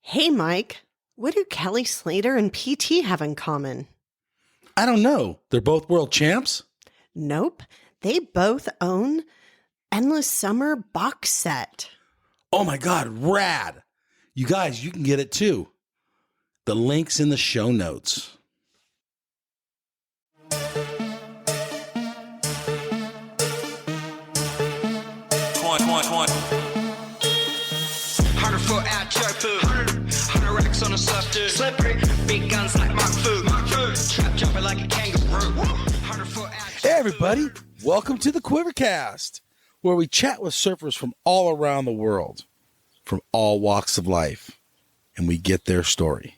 Hey, Mike, what do Kelly Slater and PT have in common? I don't know. They're both world champs? Nope, they both own Endless Summer box set. Oh my God, rad. You guys, you can get it too. The link's in the show notes. Racks on a softer, slippery, big guns like Mark Fu, trap jumping like a kangaroo. Hey everybody, welcome to the QuiverCast, where we chat with surfers from all around the world, from all walks of life, and we get their story.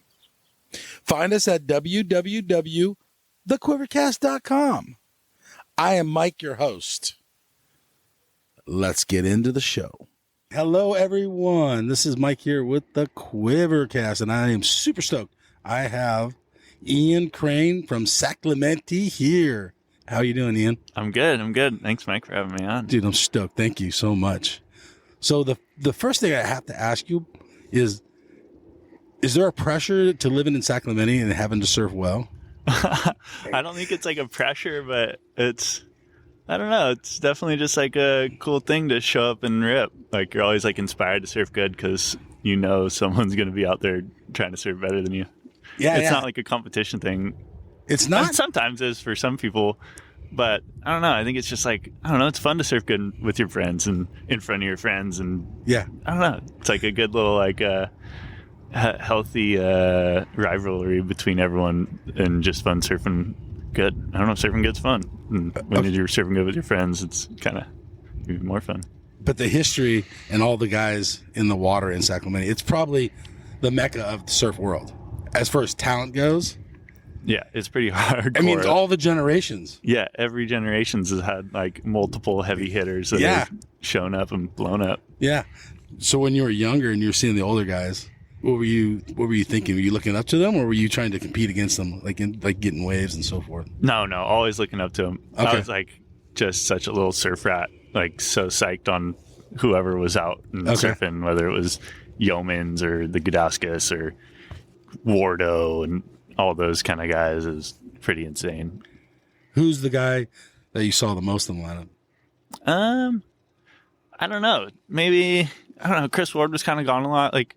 Find us at www.thequivercast.com. I am Mike, your host. Let's get into the show. Hello, everyone. This is Mike here with the QuiverCast, and I am super stoked. I have Ian Crane from Sacramento here. How are you doing, Ian? I'm good. Thanks, Mike, for having me on. Dude, I'm stoked. Thank you so much. So the first thing I have to ask you is there a pressure to living in Sacramento and having to surf well? I don't think it's like a pressure, but I don't know. It's definitely just like a cool thing to show up and rip. Like, you're always like inspired to surf good because you know someone's going to be out there trying to surf better than you. Yeah, it's not like a competition thing. It's not? And sometimes it is for some people, but I don't know. I think it's just like, I don't know. It's fun to surf good with your friends and in front of your friends. And yeah, I don't know. It's like a good little like healthy rivalry between everyone and just fun surfing good. I don't know. Surfing good's fun. And when you're surfing good with your friends, it's kind of even more fun. But the history and all the guys in the water in Sacramento, it's probably the mecca of the surf world. As far as talent goes. Yeah, it's pretty hard. I mean, all the generations. Yeah, every generation's has had like multiple heavy hitters that have shown up and blown up. Yeah. So when you were younger and you were seeing the older guys, what were you thinking? Were you looking up to them, or were you trying to compete against them, like getting waves and so forth? No, always looking up to them. Okay. I was like just such a little surf rat, like so psyched on whoever was out and surfing, whether it was Yeomans or the Gudauskas or Wardo and all those kind of guys. Is pretty insane. Who's the guy that you saw the most in the lineup? I don't know. Maybe, I don't know. Chris Ward was kind of gone a lot. Like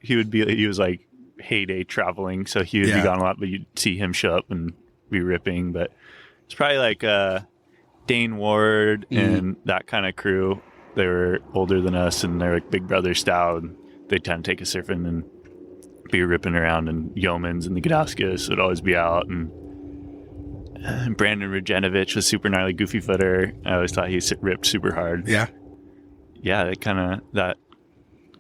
he was like heyday traveling, so he would be gone a lot, but you'd see him show up and be ripping. But it's probably like Dane Ward and that kind of crew. They were older than us, and they're like big brother style, and they'd kind of take us surfing and be ripping around. And Yeomans and the Gudauskas would always be out, and Brandon Rajenovich was super gnarly goofy footer. I always thought he ripped super hard. Yeah, that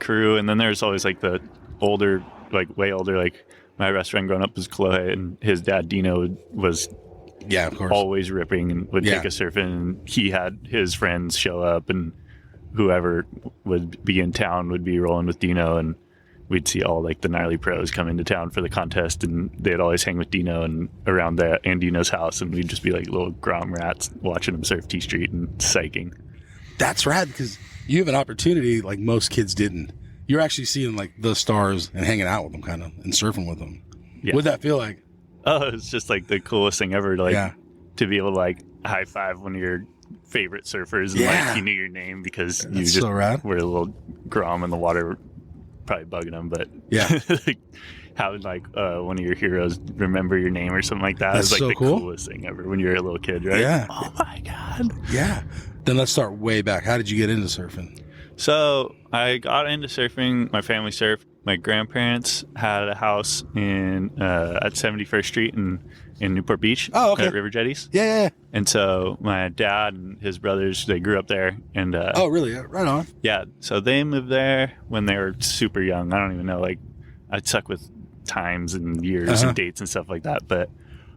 crew. And then there's always like the older, like way older, like my best friend growing up was Chloe, and his dad Dino was of course, always ripping and would take us surfing, and he had his friends show up, and whoever would be in town would be rolling with Dino, and we'd see all like the gnarly pros come into town for the contest, and they'd always hang with Dino and around Dino's house, and we'd just be like little grom rats watching him surf T Street and psyching. That's rad, because you have an opportunity like most kids didn't. You're actually seeing like the stars and hanging out with them, kind of, and surfing with them. Yeah. What'd that feel like? Oh, it's just like the coolest thing ever to to be able to like high five one of your favorite surfers, and like he knew your name because you just so rad. were a little grom in the water, probably bugging them, but like having like one of your heroes remember your name or something like that is like so the cool. Coolest thing ever when you're a little kid, right? Yeah. Oh my God. Yeah. Then let's start way back. How did you get into surfing? So I got into surfing. My family surfed. My grandparents had a house in at 71st Street in Newport Beach. Oh, okay. At River Jetties. Yeah. And so my dad and his brothers, they grew up there. And oh, really? Right on. Yeah. So they moved there when they were super young. I don't even know. Like, I'd suck with times and years and dates and stuff like that. But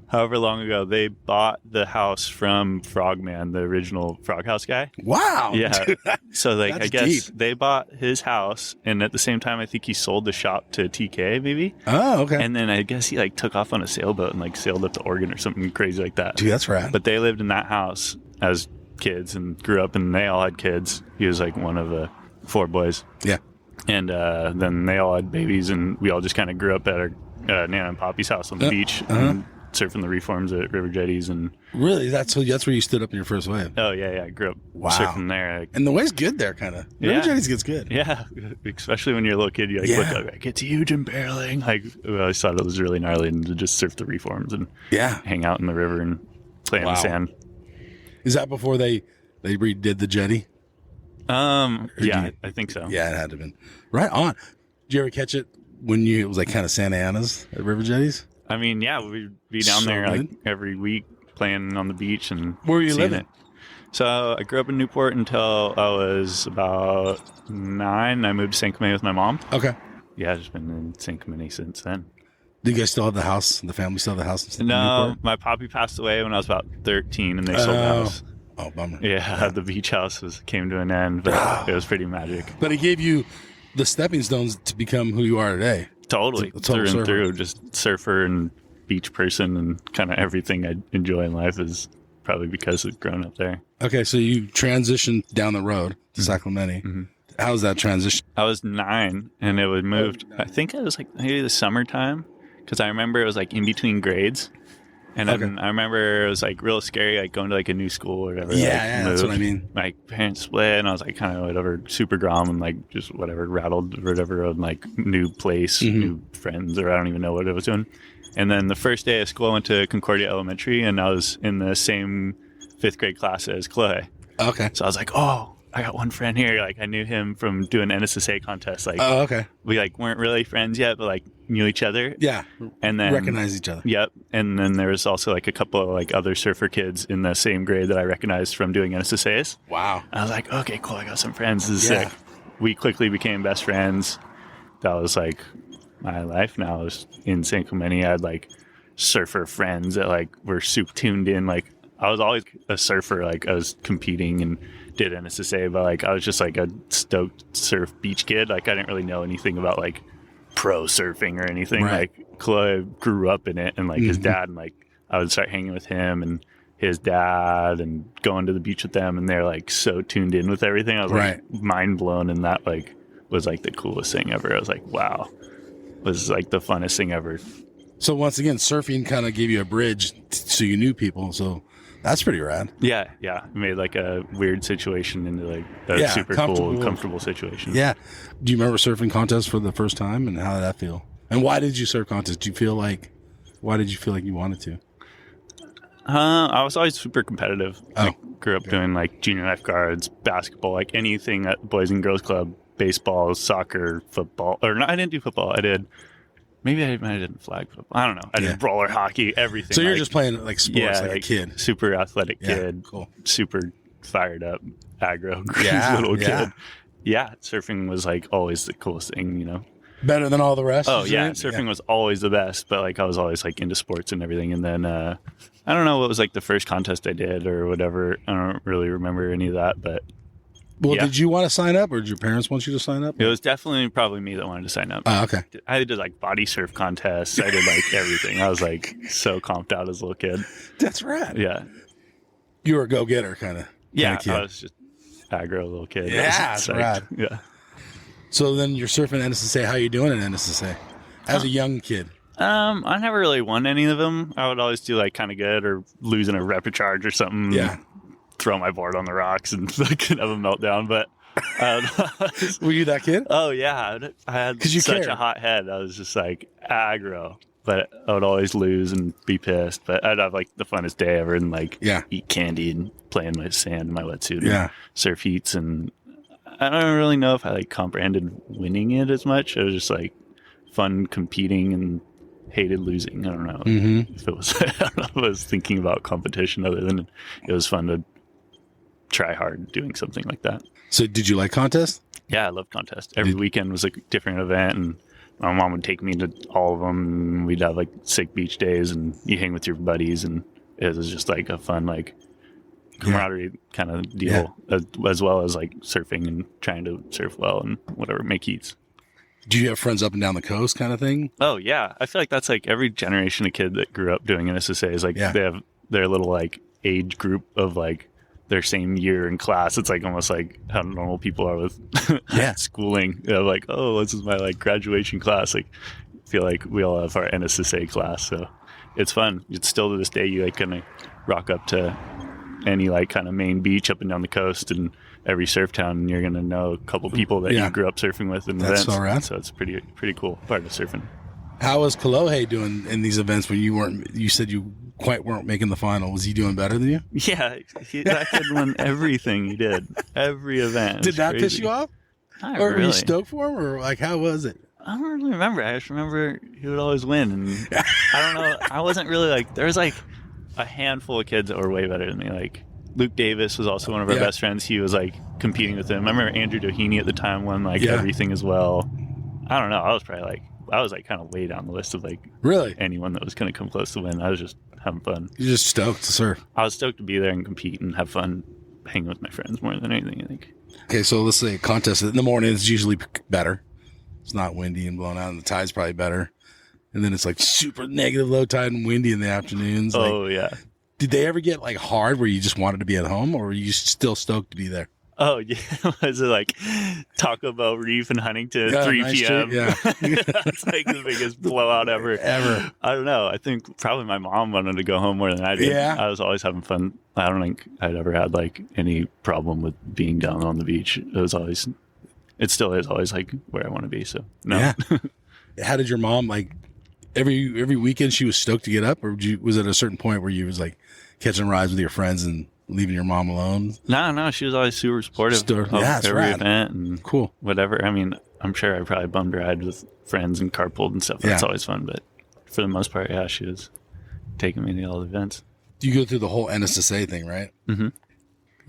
however long ago, they bought the house from Frogman, the original Frog House guy. Wow. Yeah. So like, I guess deep. they bought his house, and at the same time, I think he sold the shop to TK maybe. Oh, okay. And then I guess he like took off on a sailboat and like sailed up to Oregon or something crazy like that. Dude, that's rad. But they lived in that house as kids and grew up, and they all had kids. He was like one of the 4 boys. Yeah. And then they all had babies, and we all just kind of grew up at our Nana and Poppy's house on the beach, and surfing the reforms at river jetties. And really, that's where you stood up in your first wave. oh yeah, I grew up surfing there. And the wave's good there, kind of. River jetties gets good. Yeah, especially when you're a little kid, you look up, like, it's huge and barreling. Like, I always thought it was really gnarly, and to just surf the reforms and hang out in the river and play in the sand. Is that before they redid the jetty? I think so. Yeah, it had to have been. Right on. Did you ever catch it when it was like kind of Santa Ana's at river jetties? I mean, yeah, we'd be down there like every week playing on the beach and where were you living? It. So I grew up in Newport until I was about 9. I moved to San Clemente with my mom. Okay. Yeah, I've just been in San Clemente since then. Do you guys still have the house? The family still have the house? No, Newport? My poppy passed away when I was about 13, and they sold the house. Oh, bummer. Yeah, the beach house came to an end, but it was pretty magic. But it gave you the stepping stones to become who you are today. Totally. Through and through. Just surfer and beach person, and kind of everything I enjoy in life is probably because of growing up there. Okay, so you transitioned down the road to Sacramento. Mm-hmm. How was that transition? I was 9, and it was moved. I think it was like maybe the summertime, because I remember it was like in between grades. And I remember it was like real scary, like going to like a new school or whatever. Yeah, that's what I mean. My parents split, and I was like kind of whatever, super grom and like just whatever, rattled or whatever, on like new place, new friends, or I don't even know what I was doing. And then the first day of school, I went to Concordia Elementary, and I was in the same 5th grade class as Chloe. Okay. So I was like, oh, I got one friend here. Like, I knew him from doing NSSA contests. Like, oh, okay. We like weren't really friends yet, but like knew each other. Yeah. And then recognize each other. Yep. And then there was also like a couple of like other surfer kids in the same grade that I recognized from doing NSSAs. Wow. I was like, okay, cool. I got some friends. This is sick. We quickly became best friends. That was like my life now. I was in San Clemente. I had like surfer friends that like were super tuned in. Like, I was always a surfer. Like, I was competing and did NSSA, but like I was just like a stoked surf beach kid. Like, I didn't really know anything about like pro surfing or anything. Right. Like, Chloe grew up in it, and like his dad, and like I would start hanging with him and his dad and going to the beach with them, and they're like so tuned in with everything. I was like mind blown, and that like was like the coolest thing ever. I was like, wow, it was like the funnest thing ever. So once again, surfing kind of gave you a bridge so you knew people. So that's pretty rad. Yeah. It made like a weird situation into like a super cool, comfortable situation. Yeah. Do you remember surfing contests for the first time, and how did that feel? And why did you surf contests? Why did you feel like you wanted to? I was always super competitive. I grew up doing like junior lifeguards, basketball, like anything at Boys and Girls Club, baseball, soccer, football. Or no, I didn't do football. I did. Maybe I didn't flag football. I don't know. I did roller hockey, everything. So you're just playing like sports, like a kid. Super athletic kid. Cool. Super fired up, aggro, little kid. Yeah, surfing was like always the coolest thing, you know. Better than all the rest? Oh, yeah. Surfing was always the best, but like I was always like into sports and everything. And then I don't know what was like the first contest I did or whatever. I don't really remember any of that, but well, did you want to sign up, or did your parents want you to sign up? It was definitely probably me that wanted to sign up. Oh, okay. I did like body surf contests. I did like everything. I was like so comped out as a little kid. That's right. Yeah. You were a go-getter kind of. Yeah, I was just aggro little kid. Yeah, that's right. Yeah. So then you're surfing NSSA. How you doing in NSSA as a young kid? I never really won any of them. I would always do like kind of good or losing a rep charge or something. Yeah. Throw my board on the rocks and like have a meltdown. But were you that kid? Oh yeah, I had such a hot head. I was just like aggro, but I would always lose and be pissed. But I'd have like the funnest day ever and like eat candy and play in my sand in my wetsuit and surf heats. And I don't really know if I like comprehended winning it as much. It was just like fun competing and hated losing. I don't know if it was. I don't know if I was thinking about competition other than it was fun to try hard doing something like that. So did you like contests? Yeah, I love contests. Every weekend was a different event, and my mom would take me to all of them, and we'd have like sick beach days, and you hang with your buddies, and it was just like a fun like camaraderie kind of deal, as well as like surfing and trying to surf well and whatever, make heats. Do you have friends up and down the coast kind of thing? Oh yeah, I feel like that's like every generation of kid that grew up doing NSSA is like they have their little like age group of like their same year in class. It's like almost like how normal people are with schooling. You know, like, oh, this is my like graduation class. Like, I feel like we all have our NSSA class, so it's fun. It's still to this day you like kind of rock up to any like kind of main beach up and down the coast and every surf town, and you're gonna know a couple people that you grew up surfing with in That's events. so rad. So it's pretty cool part of surfing. How was Kolohe doing in these events when you said you quite weren't making the final? Was he doing better than you? Yeah, that kid won everything he did, every event. Did that piss you off? Not Or really. were you stoked for him, or like how was it? I don't really remember. I just remember he would always win, and I don't know. I wasn't really like. There was like a handful of kids that were way better than me. Like Luke Davis was also one of our best friends. He was like competing with him. I remember Andrew Doheny at the time won like everything as well. I don't know. I was like kind of way down the list of like Really anyone that was going to come close to win. I was just having fun. You're just stoked to surf. I was stoked to be there and compete and have fun, hanging with my friends more than anything, I think. Okay, so let's say a contest in the morning is usually better. It's not windy and blown out, and the tide's probably better. And then it's like super negative low tide and windy in the afternoons. Like, Oh yeah. did they ever get like hard where you just wanted to be at home, or were you still stoked to be there? Oh yeah, was it like Taco Bell Reef in Huntington at 3 Nice p.m.? street, yeah. That's like the biggest blowout ever. I don't know. I think probably my mom wanted to go home more than I did. Yeah. I was always having fun. I don't think I'd ever had like any problem with being down on the beach. It still is always like where I want to be. So no. Yeah. How did your mom like every weekend? She was stoked to get up, or was it a certain point where you was like catching rides with your friends and leaving your mom alone? No, she was always super supportive of that's every rad. event and Cool. whatever. I mean, I'm sure I probably bummed rides with friends and carpooled and stuff. That's always fun. But for the most part, yeah, she was taking me to all the events. You go through the whole NSSA thing, right? Mm-hmm.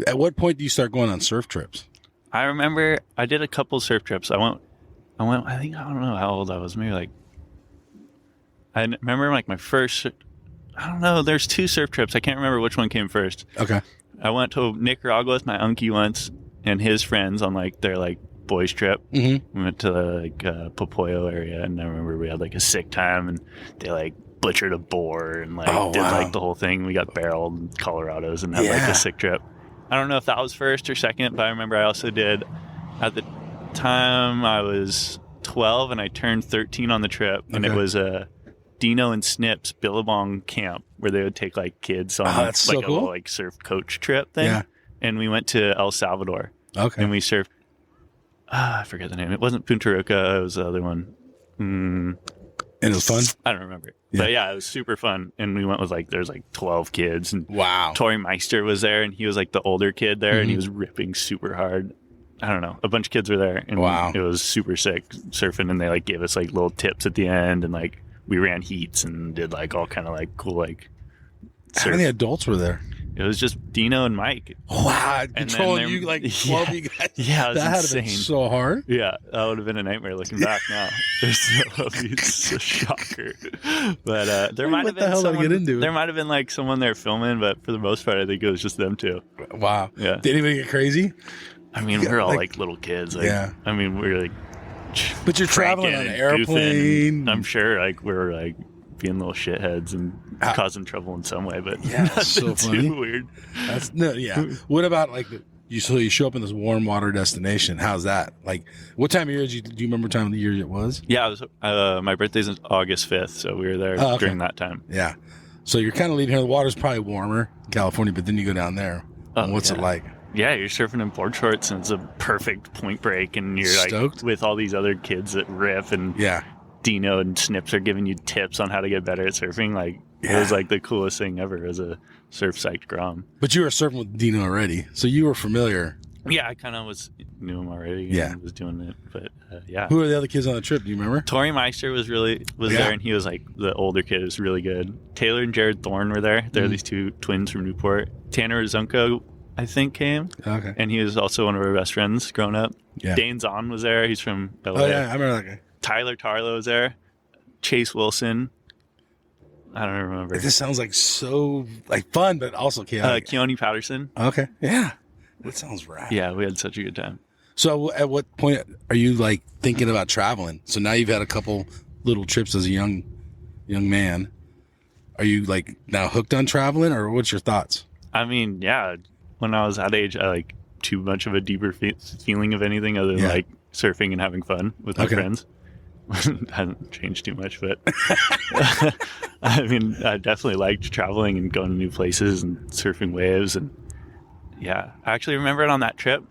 At what point do you start going on surf trips? I remember I did a couple surf trips. I went, I think, I don't know how old I was. Maybe like, I remember like my first, I don't know. There's 2 surf trips. I can't remember which one came first. Okay. I went to Nicaragua with my uncle once and his friends on like their like boys trip. Mm-hmm. We went to the like Popoyo area, and I remember we had like a sick time, and they like butchered a boar and like did like the whole thing. We got barreled in Colorado's and had like a sick trip. I don't know if that was first or second, but I remember I also did, at the time I was 12 and I turned 13 on the trip, and it was a Dino and Snip's Billabong camp where they would take like kids on like so a cool. little like surf coach trip thing. Yeah. And we went to El Salvador. Okay. And we surfed, I forget the name. It wasn't Punta Roca. It was the other one. And it was fun? I don't remember. But yeah, it was super fun. And we went with like, there's like 12 kids. And Wow. Tori Meister was there, and he was like the older kid there, and he was ripping super hard. I don't know. A bunch of kids were there, and it was super sick surfing. And they like gave us like little tips at the end, and like we ran heats and did like all kind of like cool like surf. How many adults were there? It was just Dino and Mike. Wow, controlling you like 12 you guys. Yeah, it was that insane. had been so hard. Yeah, that would have been a nightmare looking back now. It's a shocker. But there might have been someone. There might have been like someone there filming, but for the most part, I think it was just them two. Wow. Yeah. Did anybody get crazy? I mean, we're all like little kids. Like, yeah. I mean, we're like. But you're traveling on an airplane. I'm sure like we're like being little shitheads and causing trouble in some way, but yeah, that's so funny. Too weird. What about like you show up in this warm water destination? How's that? Like, what time of year do you remember? Time of the year it was? Yeah, it was. My birthday's August 5th, so we were there during that time. Yeah, so you're kind of leaving here. The water's probably warmer in California, but then you go down there. What's it like? Yeah, you're surfing in board shorts, and it's a perfect point break, and you're stoked? Like with all these other kids that rip, and Dino and Snips are giving you tips on how to get better at surfing. Like it was like the coolest thing ever as a surf psyched Grom. But you were surfing with Dino already, so you were familiar. Yeah, I kind of knew him already. And was doing it, but yeah. Who are the other kids on the trip? Do you remember? Tori Meister was there, and he was like the older kid. Was really good. Taylor and Jared Thorne were there. They're these two twins from Newport. Tanner Zunko, I think, came. Okay. And he was also one of our best friends growing up. Yeah. Dane Zahn was there. He's from LA. Oh, yeah. I remember that guy. Tyler Tarlow was there. Chase Wilson. I don't remember. This sounds like so like fun, but also chaotic. Keone Patterson. Okay. Yeah. That sounds rad. Yeah, we had such a good time. So at what point are you like thinking about traveling? So now you've had a couple little trips as a young man. Are you like now hooked on traveling, or what's your thoughts? I mean, yeah, when I was that age, I like too much of a deeper feeling of anything other than like surfing and having fun with my friends. Hasn't changed too much, but I mean, I definitely liked traveling and going to new places and surfing waves. And yeah, I actually remember it on that trip.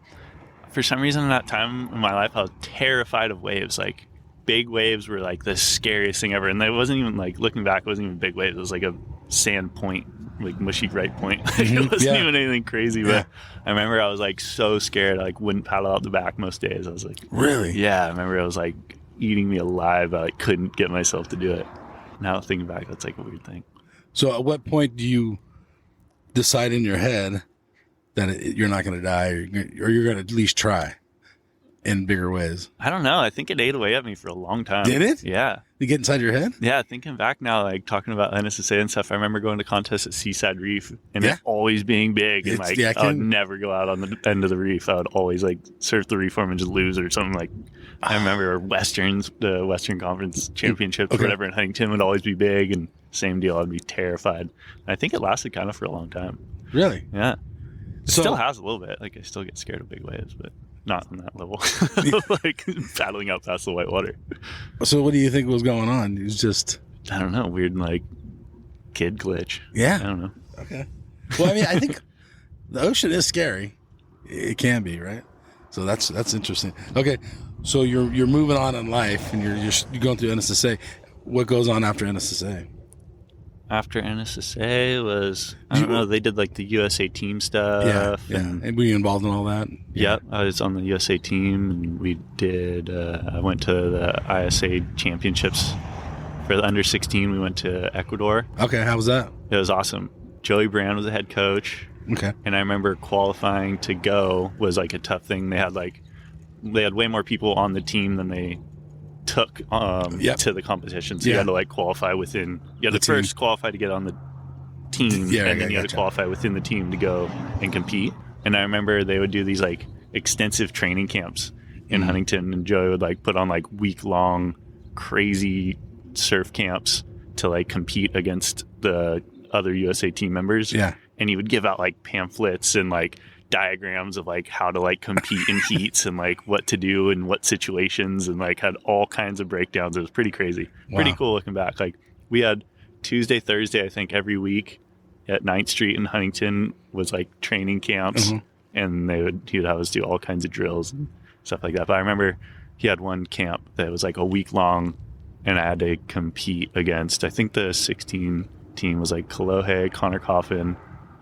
For some reason, in that time in my life, I was terrified of waves. Like, big waves were like the scariest thing ever. And it wasn't even like, looking back, it wasn't even big waves. It was like a sand point, like mushy right point. Like, it wasn't even anything crazy. But I remember I was like so scared. I like wouldn't paddle out the back most days. I was like, really? Yeah, I remember it was like eating me alive. I like couldn't get myself to do it. Now thinking back, that's like a weird thing. So at what point do you decide in your head that you're not going to die, or you're going to at least try in bigger ways? I don't know. I think it ate away at me for a long time. Did it? Yeah. You get inside your head? Yeah, thinking back now, like talking about NSSA and stuff, I remember going to contests at Seaside Reef and it always being big, and like I would never go out on the end of the reef. I would always like surf the reef form and just lose or something. Like I remember Westerns, the Western Conference Championships or whatever in Huntington would always be big, and same deal. I'd be terrified. And I think it lasted kind of for a long time. Really? Yeah. It still has a little bit. Like I still get scared of big waves, but not on that level. Like paddling out past the white water. So what do you think was going on? It was just, I don't know, weird like kid glitch. Yeah. I don't know. Okay. Well, I mean, I think the ocean is scary. It can be, right? So that's interesting. Okay. So you're moving on in life, and you're going through NSSA. What goes on after NSSA? After NSSA was, I don't know, they did like the USA team stuff. Yeah. And were you involved in all that? Yeah, I was on the USA team, and we did, I went to the ISA championships for the under 16. We went to Ecuador. Okay, how was that? It was awesome. Joey Brand was the head coach. Okay. And I remember qualifying to go was like a tough thing. They had way more people on the team than they took to the competition, so you had to like qualify within. You had to first qualify to get on the team, and then you had to qualify within the team to go and compete. And I remember they would do these like extensive training camps in Huntington, and Joey would like put on like week-long crazy surf camps to like compete against the other USA team members. Yeah, and he would give out like pamphlets and like diagrams of like how to like compete in heats and like what to do in what situations, and like had all kinds of breakdowns. It was pretty crazy. Pretty cool looking back. Like we had Tuesday, Thursday, I think every week at 9th Street in Huntington was like training camps, and he would have us do all kinds of drills and stuff like that. But I remember he had one camp that was like a week long, and I had to compete against, I think the 16 team was like Kalohe, Connor Coffin,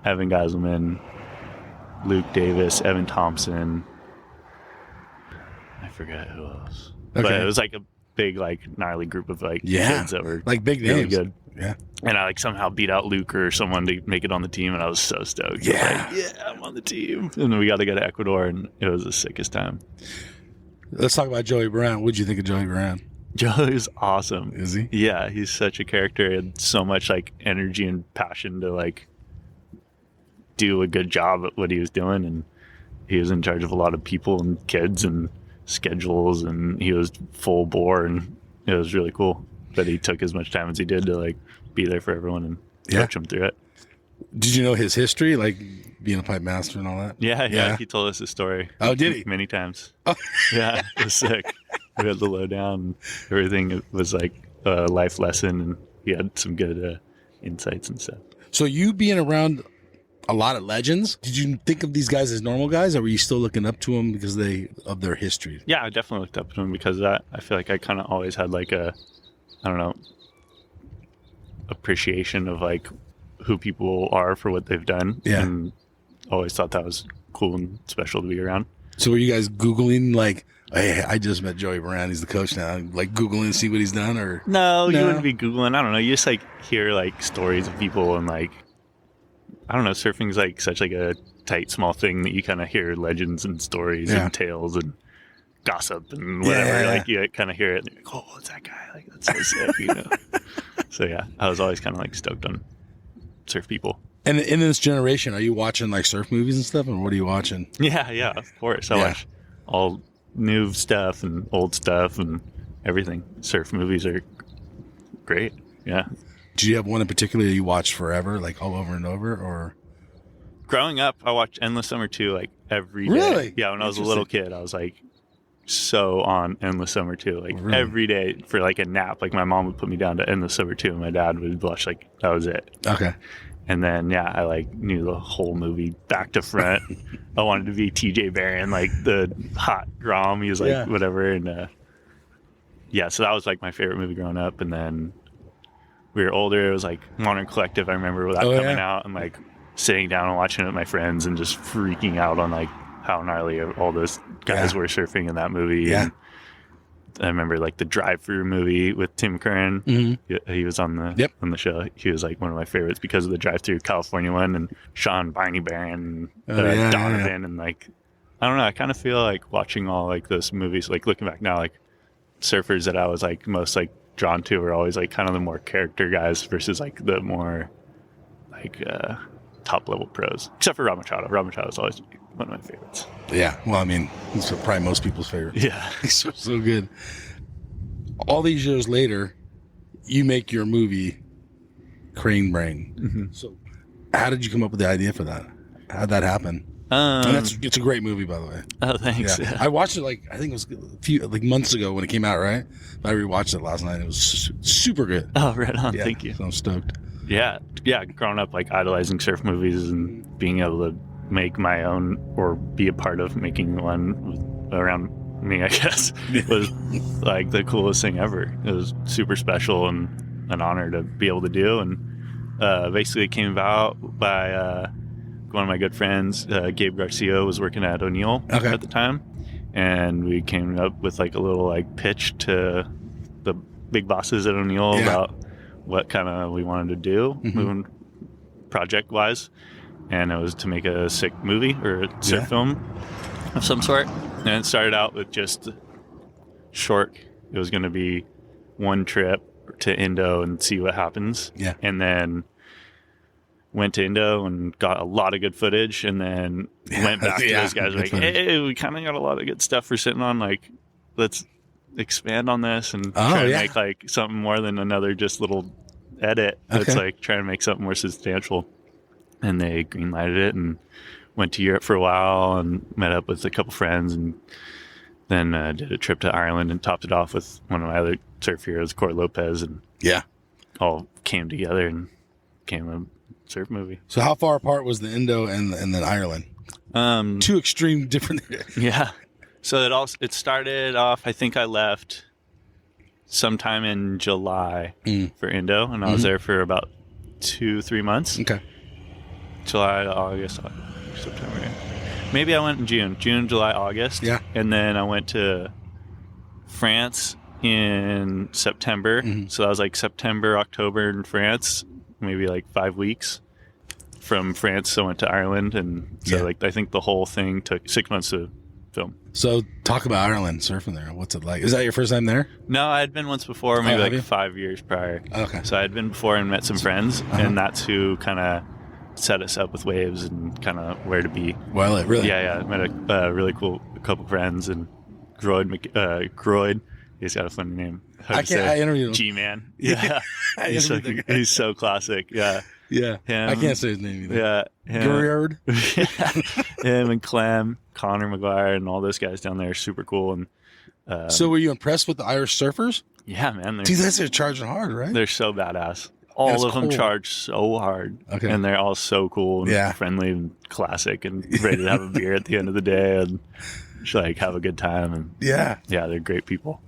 Evan Geiselman, Luke Davis, Evan Thompson. I forget who else. Okay. But it was like a big, like gnarly group of like kids that were like big really names. Good. Yeah. And I like somehow beat out Luke or someone to make it on the team, and I was so stoked. Yeah. I'm on the team. And then we got to go to Ecuador, and it was the sickest time. Let's talk about Joey Brown. What'd you think of Joey Brown? Joey's awesome. Is he? Yeah, he's such a character, and so much like energy and passion to like do a good job at what he was doing. And he was in charge of a lot of people and kids and schedules, and he was full bore, and it was really cool that he took as much time as he did to like be there for everyone and coach them through it. Did you know his history, like being a pipe master and all that? Yeah. He told us his story. Oh, did he? Many times. Oh. Yeah, it was sick. We had the lowdown and everything. It was like a life lesson, and he had some good insights and stuff. So you being around a lot of legends, did you think of these guys as normal guys, or were you still looking up to them because of their history? Yeah, I definitely looked up to them because of that. I feel like I kind of always had like a, I don't know, appreciation of like who people are for what they've done. Yeah. And always thought that was cool and special to be around. So were you guys Googling like, hey, I just met Joey Brown, he's the coach now, like Googling see what he's done? Or No, you wouldn't be Googling. I don't know. You just like hear like stories of people, and like, I don't know, surfing's like such like a tight, small thing that you kind of hear legends and stories and tales and gossip and whatever. Like you kind of hear it and you're like, oh, it's that guy. Like that's so sick, you know? So yeah, I was always kind of like stoked on surf people. And in this generation, are you watching like surf movies and stuff, or what are you watching? Yeah, of course. I watch all new stuff and old stuff and everything. Surf movies are great. Yeah. Do you have one in particular you watch forever, like all over and over, or? growing up, I watched Endless Summer 2 like every day. Really? Yeah, when I was a little kid, I was like so on Endless Summer 2, like Really? every day for like a nap. Like my mom would put me down to Endless Summer 2 and my dad would blush like that was it. Okay. And then, yeah, I like knew the whole movie back to front. I wanted to be TJ Barron, like the hot Rom. He was like, whatever. And yeah, so that was like my favorite movie growing up. And then we were older. It was like Modern Collective. I remember that coming out and like sitting down and watching it with my friends and just freaking out on like how gnarly all those guys were surfing in that movie. Yeah. And I remember like the Drive-Thru movie with Tim Curran. He was on the show. He was like one of my favorites because of the Drive-Thru California one, and Sean Barney Barron, Donovan, and like I don't know. I kind of feel like watching all like those movies. Like looking back now, like surfers that I was like most like drawn to were always like kind of the more character guys versus like the more like top level pros. Except for Rob Machado. Rob Machado is always one of my favorites. Yeah. Well, I mean, he's probably most people's favorite. Yeah. He's so good. All these years later, you make your movie Crane Brain. So how did you come up with the idea for that? How'd that happen? And it's a great movie, by the way. Oh, thanks. Yeah. I watched it like, I think it was a few like months ago when it came out, right? But I rewatched it last night. It was super good. Oh, right on. Yeah, Thank you. So I'm stoked. Yeah. Growing up, like idolizing surf movies and being able to make my own or be a part of making one around me, I guess, was like the coolest thing ever. It was super special and an honor to be able to do. And basically it came about by one of my good friends, Gabe Garcia, was working at O'Neill at the time. And we came up with like a little like pitch to the big bosses at O'Neill about what kind of we wanted to do moving project wise. And it was to make a sick movie or a surf film of some sort. And it started out with just short. It was going to be one trip to Indo and see what happens. Yeah. And then went to Indo and got a lot of good footage, and then went back to those guys like, hey, we kind of got a lot of good stuff we're sitting on. Like, let's expand on this and try to make like something more than another just little edit. It's like trying to make something more substantial. And they greenlighted it and went to Europe for a while and met up with a couple friends, and then did a trip to Ireland and topped it off with one of my other surf heroes, Corey Lopez, and all came together and became a surf movie. So how far apart was the Indo and then Ireland? Two extreme different. So it started off, I think I left sometime in July for Indo, and I was there for about 2-3 months. Okay. July, August, September. Maybe I went in June, July, August. Yeah. And then I went to France in September. So that was like September, October in France, maybe like 5 weeks. From France, I went to Ireland. And so like I think the whole thing took 6 months to film. So talk about Ireland, surfing there. What's it like? Is that your first time there? No, I had been once before, maybe like 5 years prior. Okay. So I had been before and met some friends, and that's who kind of set us up with waves and kind of where to be. Well, really? Yeah. I met a really cool couple friends, and Groyd, he's got a funny name. I interviewed him. G-Man. Yeah. he's so classic. Yeah. Yeah. Him, I can't say his name either. Yeah. Gurriard. Him and Clem, Connor McGuire, and all those guys down there are super cool. And so were you impressed with the Irish surfers? Yeah, man. Dude, they're charging hard, right? They're so badass. All of them charge so hard. Okay. And they're all so cool and friendly and classic and ready to have a beer at the end of the day and just like have a good time. And yeah, they're great people.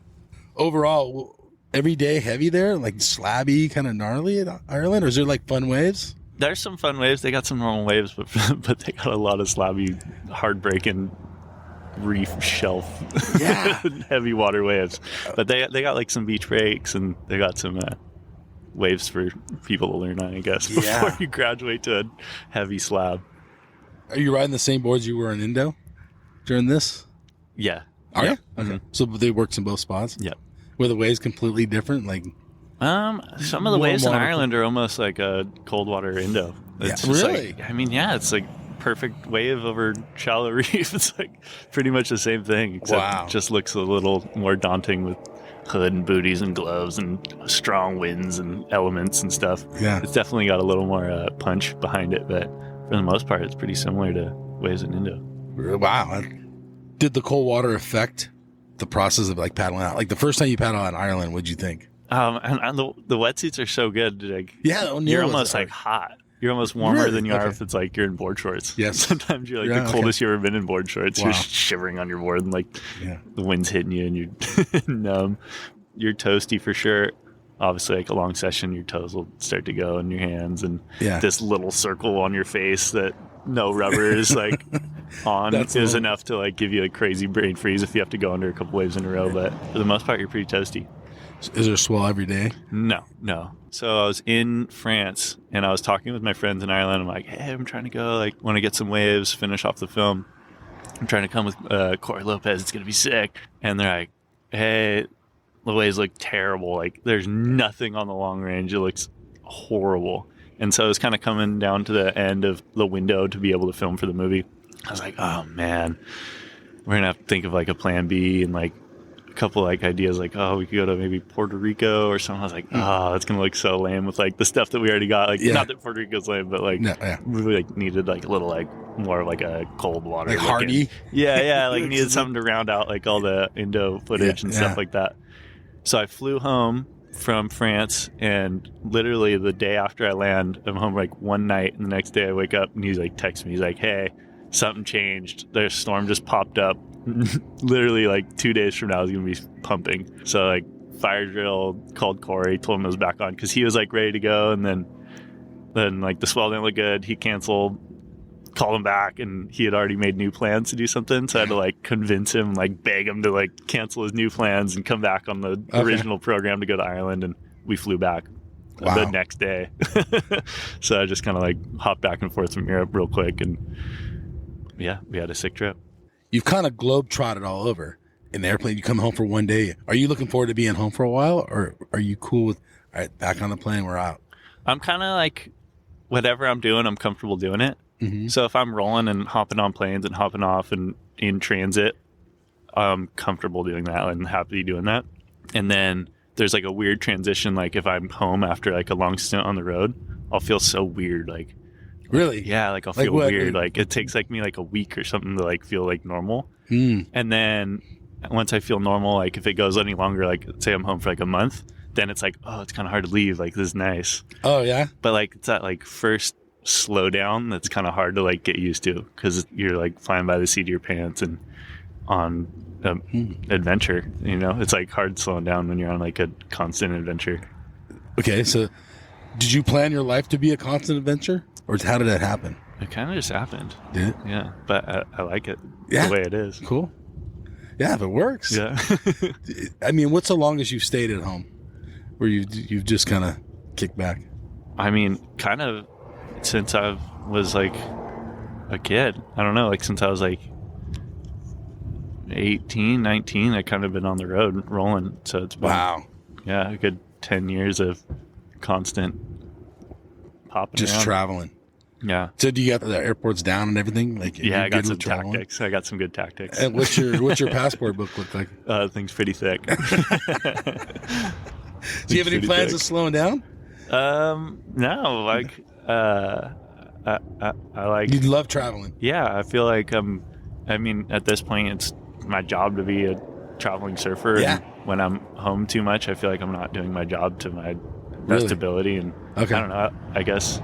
Overall, every day heavy there, like slabby, kind of gnarly in Ireland, or is there like fun waves? There's some fun waves. They got some normal waves, but they got a lot of slabby, hard-breaking reef shelf heavy water waves. But they got like some beach breaks, and they got some waves for people to learn on, I guess, before you graduate to a heavy slab. Are you riding the same boards you were in Indo during this? Yeah. Are you? Okay. So they worked in both spots? Yep. Were the waves completely different? Like, some of the waves in Ireland are almost like a cold water Indo. It's really? Like, I mean, it's like perfect wave over shallow reef. It's like pretty much the same thing, except it just looks a little more daunting with hood and booties and gloves and strong winds and elements and stuff. Yeah. It's definitely got a little more punch behind it, but for for the most part, it's pretty similar to waves in Indo. Wow. Did the cold water affect the process of like paddling out? Like the first time you paddled out in Ireland, what'd you think? And the wetsuits are so good. Like, Yeah, you're almost like hot. You're almost warmer Really? than you are Okay. if it's like you're in board shorts. Yes. Sometimes you're like Yeah, the coldest you've ever been in board shorts. Wow. You're shivering on your board and like Yeah. the wind's hitting you and you're numb. You're toasty for sure. Obviously, like a long session, your toes will start to go in your hands and Yeah. this little circle on your face that no rubber is like on That's is a- enough to like give you a crazy brain freeze if you have to go under a couple waves in a row. But for the most part, you're pretty toasty. Is there a swell every day? No. So I was in France and I was talking with my friends in Ireland. I'm like, hey, I'm trying to go, like, want to get some waves, finish off the film. I'm trying to come with Corey Lopez. It's going to be sick. And they're like, hey, the waves look terrible. Like, there's nothing on the long range. It looks horrible. And so it's kind of coming down to the end of the window to be able to film for the movie. I was like, oh, man, we're going to have to think of, like, a plan B and, like, a couple like ideas like, oh, we could go to maybe Puerto Rico or something. I was like, oh, that's gonna look so lame with like the stuff that we already got. Like, Yeah. not that Puerto Rico's lame, but like No, yeah. we like needed like a little like more of like a cold water, Like looking- hardy? Yeah, like needed something to round out like all the Indo footage Yeah, and yeah. stuff like that. So I flew home from France, and literally the day after I land, I'm home like one night, and the next day I wake up and he's like texts me. He's like, hey, something changed. Their storm just popped up. Literally like 2 days from now is gonna be pumping. So like fire drill, called Corey, told him it was back on because he was like ready to go, and then like the swell didn't look good. He canceled, called him back, and he had already made new plans to do something. So I had to like convince him, like beg him to like cancel his new plans and come back on the original program to go to Ireland, and we flew back the Wow. next day. So I just kind of like hopped back and forth from Europe real quick, and yeah, we had a sick trip. You've kind of globe-trotted all over. In the airplane, you come home for one day. Are you looking forward to being home for a while, or are you cool with, all right, back on the plane, we're out? I'm kind of like, whatever I'm doing, I'm comfortable doing it. Mm-hmm. So if I'm rolling and hopping on planes and hopping off and in transit, I'm comfortable doing that and happy doing that. And then there's like a weird transition. Like if I'm home after like a long stint on the road, I'll feel so weird. Like, Really? yeah, like I'll Like feel what? weird. Like it takes like me like a week or something to like feel like normal. Mm. And then once I feel normal, like if it goes any longer, like say I'm home for like a month, then it's like, oh, it's kind of hard to leave. Like this is nice. Oh, yeah? But like it's that like first slowdown that's kind of hard to like get used to because you're like flying by the seat of your pants and on adventure. You know, it's like hard slowing down when you're on like a constant adventure. Okay, so did you plan your life to be a constant adventure? Or how did that happen? It kind of just happened. Did it? Yeah, but I like it Yeah. the way it is. Cool. Yeah, if it works. Yeah. I mean, what's the longest you've stayed at home? Where you've just kind of kicked back? I mean, kind of since I was like a kid. I don't know, like since I was like 18, 19, I kind of been on the road rolling. So it's been, Wow. yeah, a good 10 years of constant popping Just around. traveling. Yeah. So do you got the airports down and everything? Like Yeah, you're I got good some with traveling? tactics. I got some good tactics. And what's your passport book look like? Thing's pretty thick. Do you have any Pretty plans thick. of slowing down? No, like, I like, You love traveling. yeah, I feel like, I mean, at this point, it's my job to be a traveling surfer. Yeah. And when I'm home too much, I feel like I'm not doing my job to my best Really? ability. And Okay. I don't know, I guess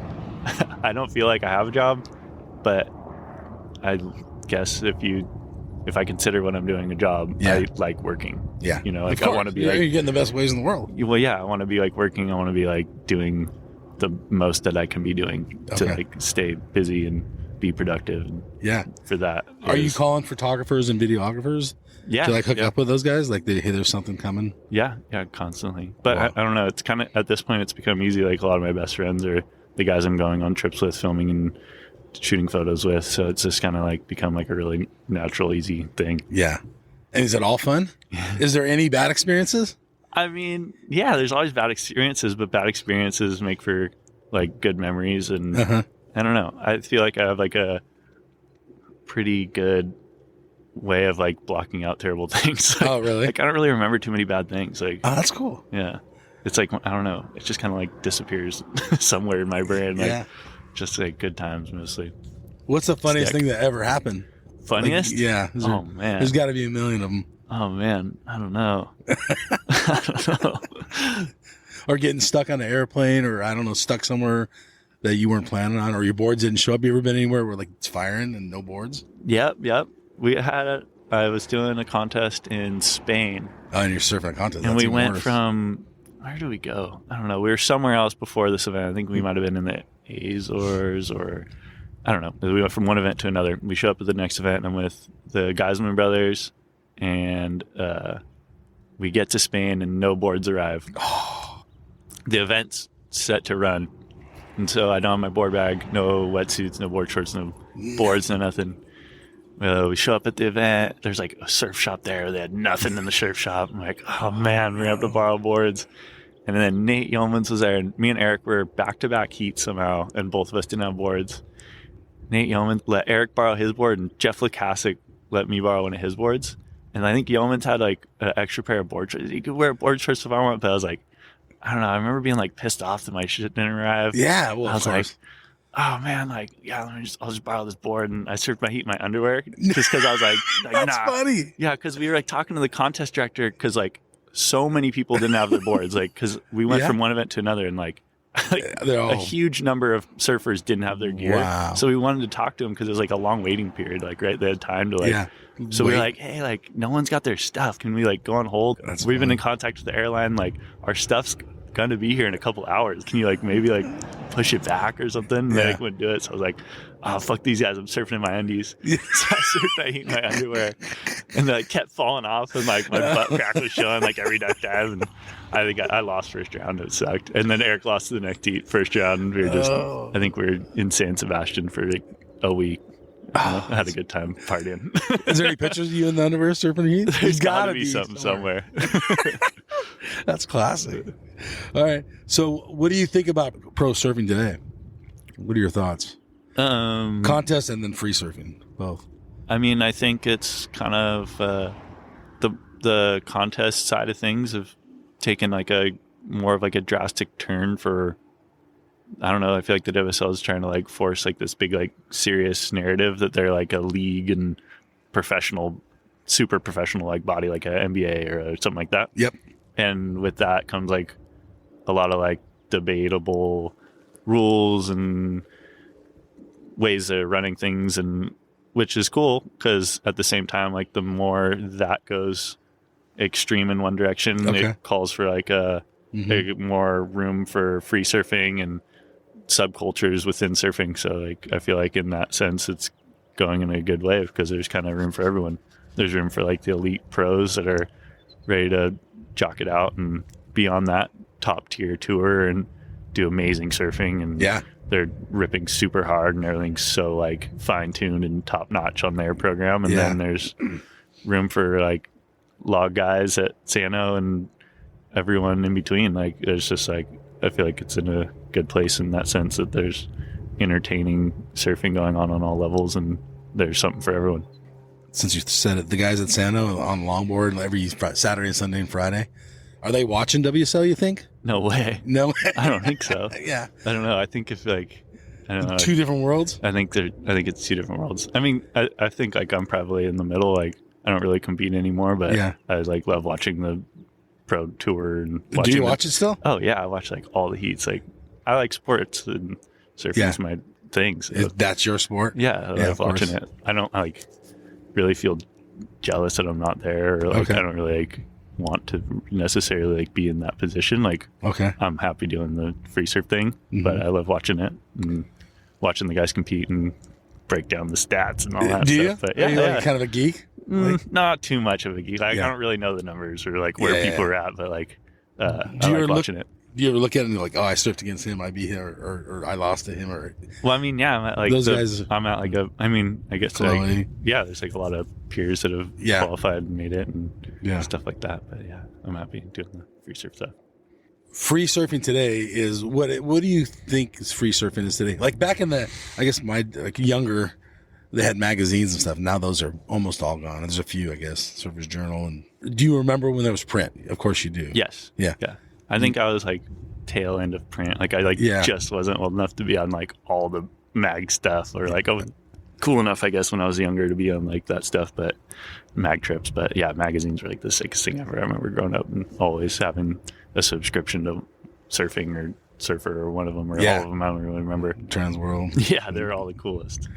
I don't feel like I have a job, but I guess if I consider what I'm doing a job, Yeah. I like working. Yeah. You know, like Of I course. want to be You're like, getting the best ways in the world. well, yeah, I want to be like working. I want to be like doing the most that I can be doing to Okay. like stay busy and be productive. And Yeah. for that, Are you is- calling photographers and videographers Yeah, to like hook yeah, up with those guys? Like, hey, there's something coming. yeah, constantly. But Wow. I don't know. It's kind of at this point, it's become easy. Like a lot of my best friends are the guys I'm going on trips with, filming and shooting photos with. So it's just kind of like become like a really natural, easy thing. Yeah. And is it all fun? Is there any bad experiences? I mean, yeah, there's always bad experiences, but bad experiences make for like good memories. And Uh-huh. I don't know. I feel like I have like a pretty good way of like blocking out terrible things. Like, Oh, really? like I don't really remember too many bad things. Like, Oh, that's cool. yeah, it's like I don't know. It just kind of like disappears somewhere in my brain. Like, Yeah. just like good times mostly. What's the funniest Stick. thing that ever happened? Funniest? Like, yeah. Oh man. There's got to be a million of them. Oh man. I don't know. I don't know. Or getting stuck on an airplane, or I don't know, stuck somewhere that you weren't planning on, or your boards didn't show up. You ever been anywhere where like it's firing and no boards? Yep. I was doing a contest in Spain. Oh, and you're surfing a contest. And That's we even went worse. from, where do we go? I don't know. We were somewhere else before this event. I think we might have been in the Azores, or I don't know. We went from one event to another. We show up at the next event, and I'm with the Geisman brothers, and we get to Spain, and no boards arrive. The event's set to run. And so I don't have my board bag, no wetsuits, no board shorts, no boards, no nothing. We show up at the event. There's like a surf shop there. They had nothing in the surf shop. I'm like, oh man, we're going to have to borrow boards. And then Nate Yeomans was there. And me and Eric were back-to-back heats somehow. And both of us didn't have boards. Nate Yeomans let Eric borrow his board. And Jeff Lukasic let me borrow one of his boards. And I think Yeomans had like an extra pair of board shorts. You could wear board shorts if I want. But I was like, I don't know. I remember being like pissed off that my shit didn't arrive. Yeah, well, I was like, oh man, like, yeah, I'll just borrow this board. And I surfed my heat in my underwear just because I was like that's nah. funny. Yeah, because we were like talking to the contest director because like so many people didn't have their boards. Like, because we went from one event to another, and like a huge number of surfers didn't have their gear. Wow. So we wanted to talk to them because it was like a long waiting period. Like, right, they had time to like. So we were like, hey, like, no one's got their stuff. Can we like go on hold? We've been in contact with the airline. Like, our stuff's gonna be here in a couple hours. Can you like maybe like push it back or something? And they like, wouldn't do it. So I was like, oh fuck these guys, I'm surfing in my undies. So I surfed my heat in my underwear, and they like kept falling off, and like my butt crack was showing like every duck dive, and I think I lost first round. It sucked. And then Eric lost to the next heat first round, and we were just I think we were in San Sebastian for like a week. I had a good time partying. Is there any pictures of you in the underwear surfing the heat? There's gotta be something somewhere. That's classic. All right. So what do you think about pro surfing today? What are your thoughts? Contest and then free surfing, both. I mean, I think it's kind of the contest side of things have taken like a more of like a drastic turn for, I don't know. I feel like the WSL is trying to like force like this big like serious narrative that they're like a league and professional, super professional like body, like a NBA or something like that. Yep. And with that comes like a lot of like debatable rules and ways of running things, and which is cool because at the same time, like the more that goes extreme in one direction, it calls for like a more room for free surfing and subcultures within surfing. So like I feel like in that sense it's going in a good way because there's kind of room for everyone. There's room for like the elite pros that are ready to jock it out and be on that top tier tour and do amazing surfing, and they're ripping super hard and everything's so like fine tuned and top notch on their program. And then there's room for like log guys at Sano and everyone in between. Like there's just like, I feel like it's in a good place in that sense that there's entertaining surfing going on all levels, and there's something for everyone. Since you said it, the guys at Sano on longboard every Saturday, Sunday, and Friday, are they watching WSL, you think? No way. No, I don't think so. Yeah. I don't know. I think if like, I don't know. Two different worlds? I think it's two different worlds. I mean, I think like I'm probably in the middle. Like I don't really compete anymore, but I like love watching the pro tour and watching. Do you watch it still? Oh yeah, I watch like all the heats. Like I like sports, and surfing is my thing. So. That's your sport? Yeah, I love watching it. I don't like really feel jealous that I'm not there, or like I don't really like want to necessarily like be in that position. Like I'm happy doing the free surf thing, but I love watching it and watching the guys compete and break down the stats and all that Do stuff. You? But Are you like kind of a geek? Not too much of a geek. Like, I don't really know the numbers or like where people are at, but like I like watching it. Do you ever look at it and you're like, oh, I surfed against him, I beat him, or I lost to him? Or well, I mean, yeah, I'm at like those guys. I'm at like a. I mean, I guess like, there's like a lot of peers that have qualified and made it and stuff like that. But yeah, I'm happy doing the free surf stuff. Free surfing today is what do you think is free surfing is today? Like back in the, I guess my like younger, they had magazines and stuff. Now those are almost all gone. There's a few, I guess, Surfer's Journal. And do you remember when there was print? Of course you do. Yes. Yeah. I think I was like tail end of print. Like I just wasn't old enough to be on like all the mag stuff, or like I was cool enough, I guess, when I was younger to be on like that stuff, but mag trips. But yeah, magazines were like the sickest thing ever. I remember growing up and always having a subscription to Surfing or Surfer or one of them or all of them. I don't really remember. Trans World. Yeah, they're all the coolest.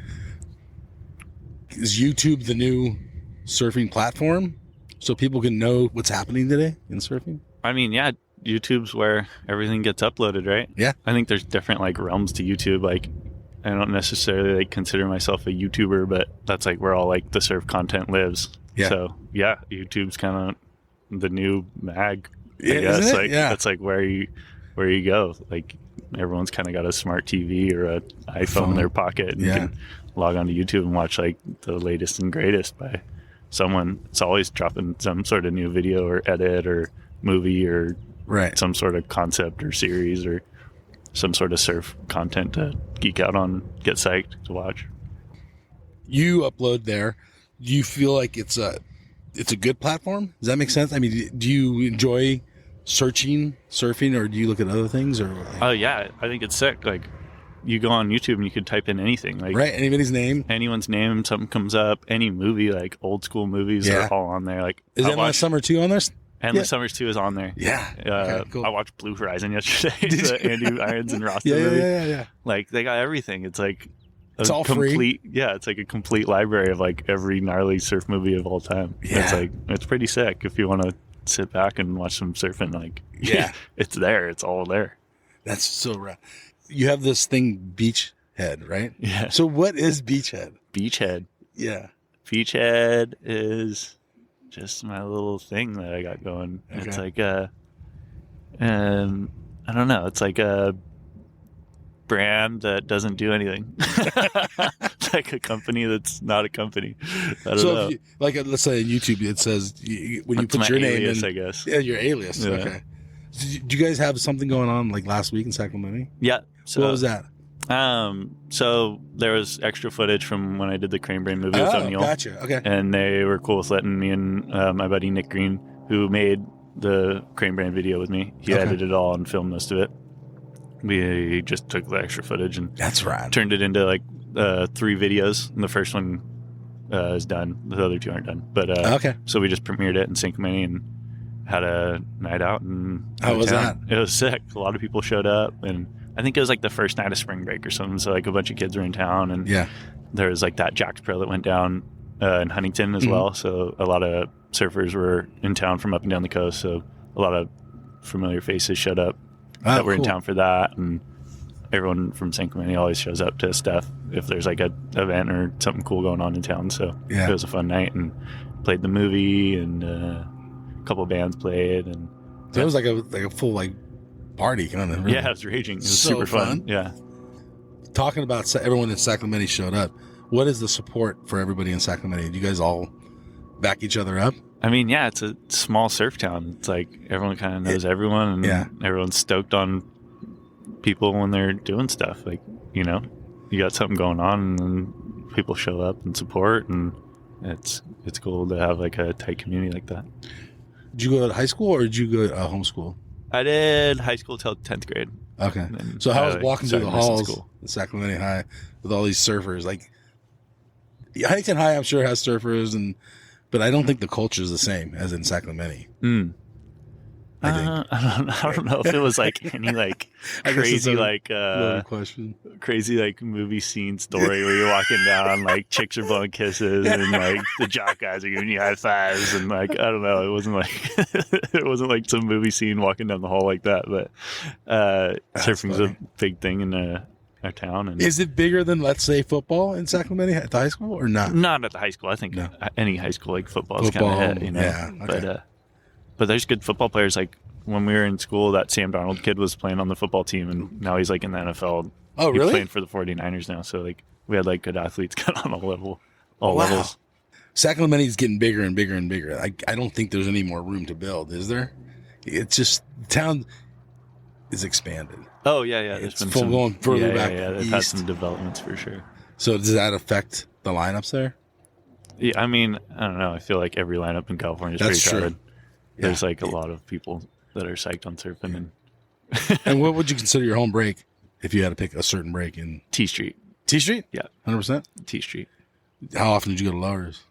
Is YouTube the new surfing platform so people can know what's happening today in surfing? I mean, yeah, YouTube's where everything gets uploaded, right? Yeah. I think there's different like realms to YouTube. Like, I don't necessarily like consider myself a YouTuber, but that's like where all like the surf content lives. Yeah. So yeah, YouTube's kind of the new mag. Yeah, I guess. isn't it? Like Yeah. that's like where you go. Like everyone's kind of got a smart TV or an iPhone in their pocket and Yeah. can log on to YouTube and watch like the latest and greatest by someone. It's always dropping some sort of new video or edit or movie or Right. some sort of concept or series or some sort of surf content to geek out on, get psyched to watch. You upload there. Do you feel like it's a good platform? Does that make sense? I mean, do you enjoy searching surfing, or do you look at other things? Or Oh yeah, I think it's sick. Like you go on YouTube and you could type in anything, like right, anybody's name, anyone's name, something comes up. Any movie, like old school movies, Yeah. are all on there. Like is Endless Summer 2 on there? Endless Summers 2 is on there. Yeah. Okay, cool. I watched Blue Horizon yesterday. The Andy Irons and Rasta Yeah, movie. yeah. Like they got everything. It's like It's all free. complete. Yeah, it's like a complete library of like every gnarly surf movie of all time. Yeah. It's like it's pretty sick if you want to sit back and watch some surfing. Like Yeah. it's there. It's all there. That's so rad. You have this thing, Beachhead, right? Yeah. So what is Beachhead? Beachhead. Yeah. Beachhead is just my little thing that I got going. Okay. It's like I don't know. It's like a brand that doesn't do anything. It's like a company that's not a company. I don't know. If you, like, let's say on YouTube, it says when you It's put my your alias, name I in. guess. Yeah, your alias. Yeah. Okay. So do you guys have something going on like last week in Sacramento? Yeah. So What was that? So there was extra footage from when I did the Crane Brain movie with O'Neill. Gotcha. Okay. And they were cool with letting me and my buddy Nick Green, who made the Crane Brand video with me. He Okay. edited it all and filmed most of it. We just took the extra footage and That's right. turned it into like 3 videos. And the first one is done. The other 2 aren't done. But Okay. so we just premiered it in San Clemente and had a night out. And How was town. It was sick. A lot of people showed up, and I think it was like the first night of spring break or something. So like a bunch of kids were in town, and Yeah. there was like that Jack's Pro that went down in Huntington as well. So a lot of surfers were in town from up and down the coast. So a lot of familiar faces showed up that were in cool. town for that. And everyone from San Clemente always shows up to stuff if there's like a event or something cool going on in town. So Yeah. it was a fun night, and played the movie, and a couple of bands played. And So it was like a full like party kind of. Really. yeah, it was raging. It was So super fun. fun. Yeah. Talking about everyone in Sacramento showed up. What is the support for everybody in Sacramento? Do you guys all back each other up? I mean, yeah, it's a small surf town. It's like everyone kind of knows everyone, and Yeah. everyone's stoked on people when they're doing stuff. Like, you know, you got something going on, and then people show up and support, and it's cool to have like a tight community like that. Did you go to high school or did you go to homeschool? I did high school till 10th grade. Okay. then So how I, was like, walking through the started missing halls school. at Sacramento High with all these surfers? Like, Huntington High, I'm sure has surfers, but I don't think the culture is the same as in Sacramento. I think. I don't know if it was like any like I guess it's crazy a like Loaded question. crazy like movie scene story where you're walking down, like chicks are blowing kisses and like the jock guys are giving you high fives, and like I don't know, it wasn't like it wasn't like some movie scene walking down the hall like that. But surfing's funny. a big thing in our town, and Is it bigger than, let's say, football in Sacramento at the high school or not? not at the high school. I think No. any high school like football is kind Football, of hit, you know. yeah, okay. But there's good football players. Like when we were in school, that Sam Darnold kid was playing on the football team, and now he's like in the NFL. Oh, He's really? playing for the 49ers now. So like we had like good athletes kind of on all Wow. levels. Sacramento is getting bigger and bigger and bigger. I don't think there's any more room to build, is there? It's just the town is expanded. Oh yeah, yeah. It's full going further back Yeah, they've had east. some developments for sure. So does that affect the lineups there? Yeah, I mean, I don't know. I feel like every lineup in California is That's pretty true. crowded. Yeah. There's like a lot of people that are psyched on surfing, and And what would you consider your home break if you had to pick a certain break in? T Street. T Street? Yeah. 100%? T Street. How often did you go to Lowers?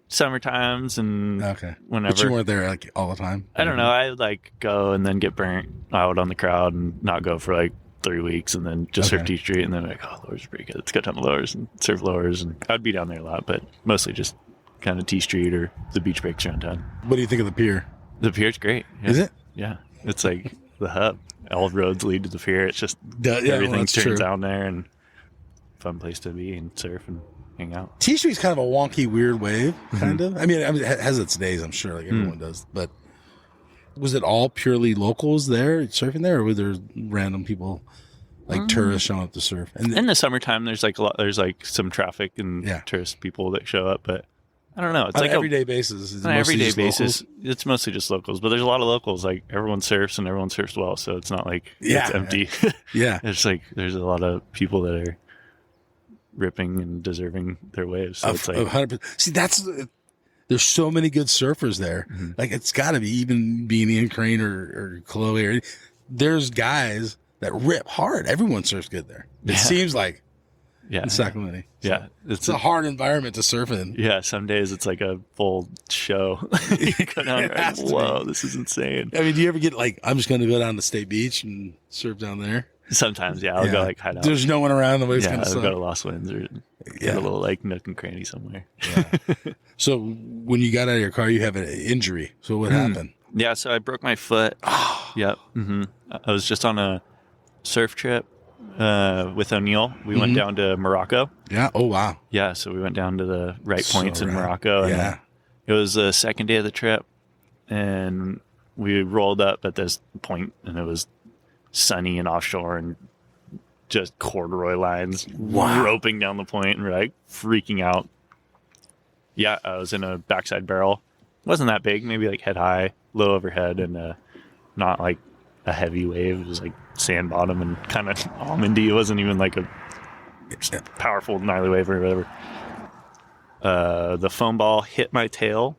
Summer times and whenever. But you weren't there like all the time? I don't know. I like go and then get burnt out on the crowd and not go for like 3 weeks and then just surf T Street and then like, oh, Lowers is pretty good. Let's go down to Lowers and surf Lowers. And I'd be down there a lot, but mostly just kind of T Street or the beach breaks around town. What do you think of the pier? The pier's great. Yeah. Is it? Yeah. It's like the hub. All roads lead to the pier. It's just everything everything turns true. down there and fun place to be and surf and hang out. T Street's kind of a wonky, weird wave, kind of. I mean, it has its days, I'm sure, like everyone does. But was it all purely locals there surfing there, or were there random people like tourists showing up to surf? And in the summertime, there's like some traffic and tourist people that show up, but I don't know. It's on like an everyday basis. On an everyday basis, it's mostly just locals. But there's a lot of locals. Like everyone surfs and everyone surfs well, so it's not like it's empty. Yeah, it's like there's a lot of people that are ripping and deserving their waves. So it's like 100%. See, there's so many good surfers there. Like it's got to be even Beanie and Crane or Chloe. There's guys that rip hard. Everyone surfs good there. It seems like. Yeah. In Sacramento. So yeah. It's a hard environment to surf in. Yeah. Some days it's like a full show. You go down there like, whoa, this is insane. I mean, do you ever get like, I'm just going to go down to State Beach and surf down there? Sometimes, yeah. I'll go like hide out. There's no one around. The waves I'll kind of go to Lost Winds or get a little like nook and cranny somewhere. So when you got out of your car, you have an injury. So what happened? Yeah. So I broke my foot. Yep. I was just on a surf trip with O'Neill. We went down to Morocco. Yeah. Oh, wow. Yeah. So we went down to the right points in Morocco. And yeah. It was the second day of the trip. And we rolled up at this point and it was sunny and offshore and just corduroy lines roping down the point and we're like freaking out. Yeah. I was in a backside barrel. Wasn't that big, maybe like head high, low overhead, and not like a heavy wave. It was like sand bottom and kind of almondy. It wasn't even like a powerful gnarly wave or whatever. The foam ball hit my tail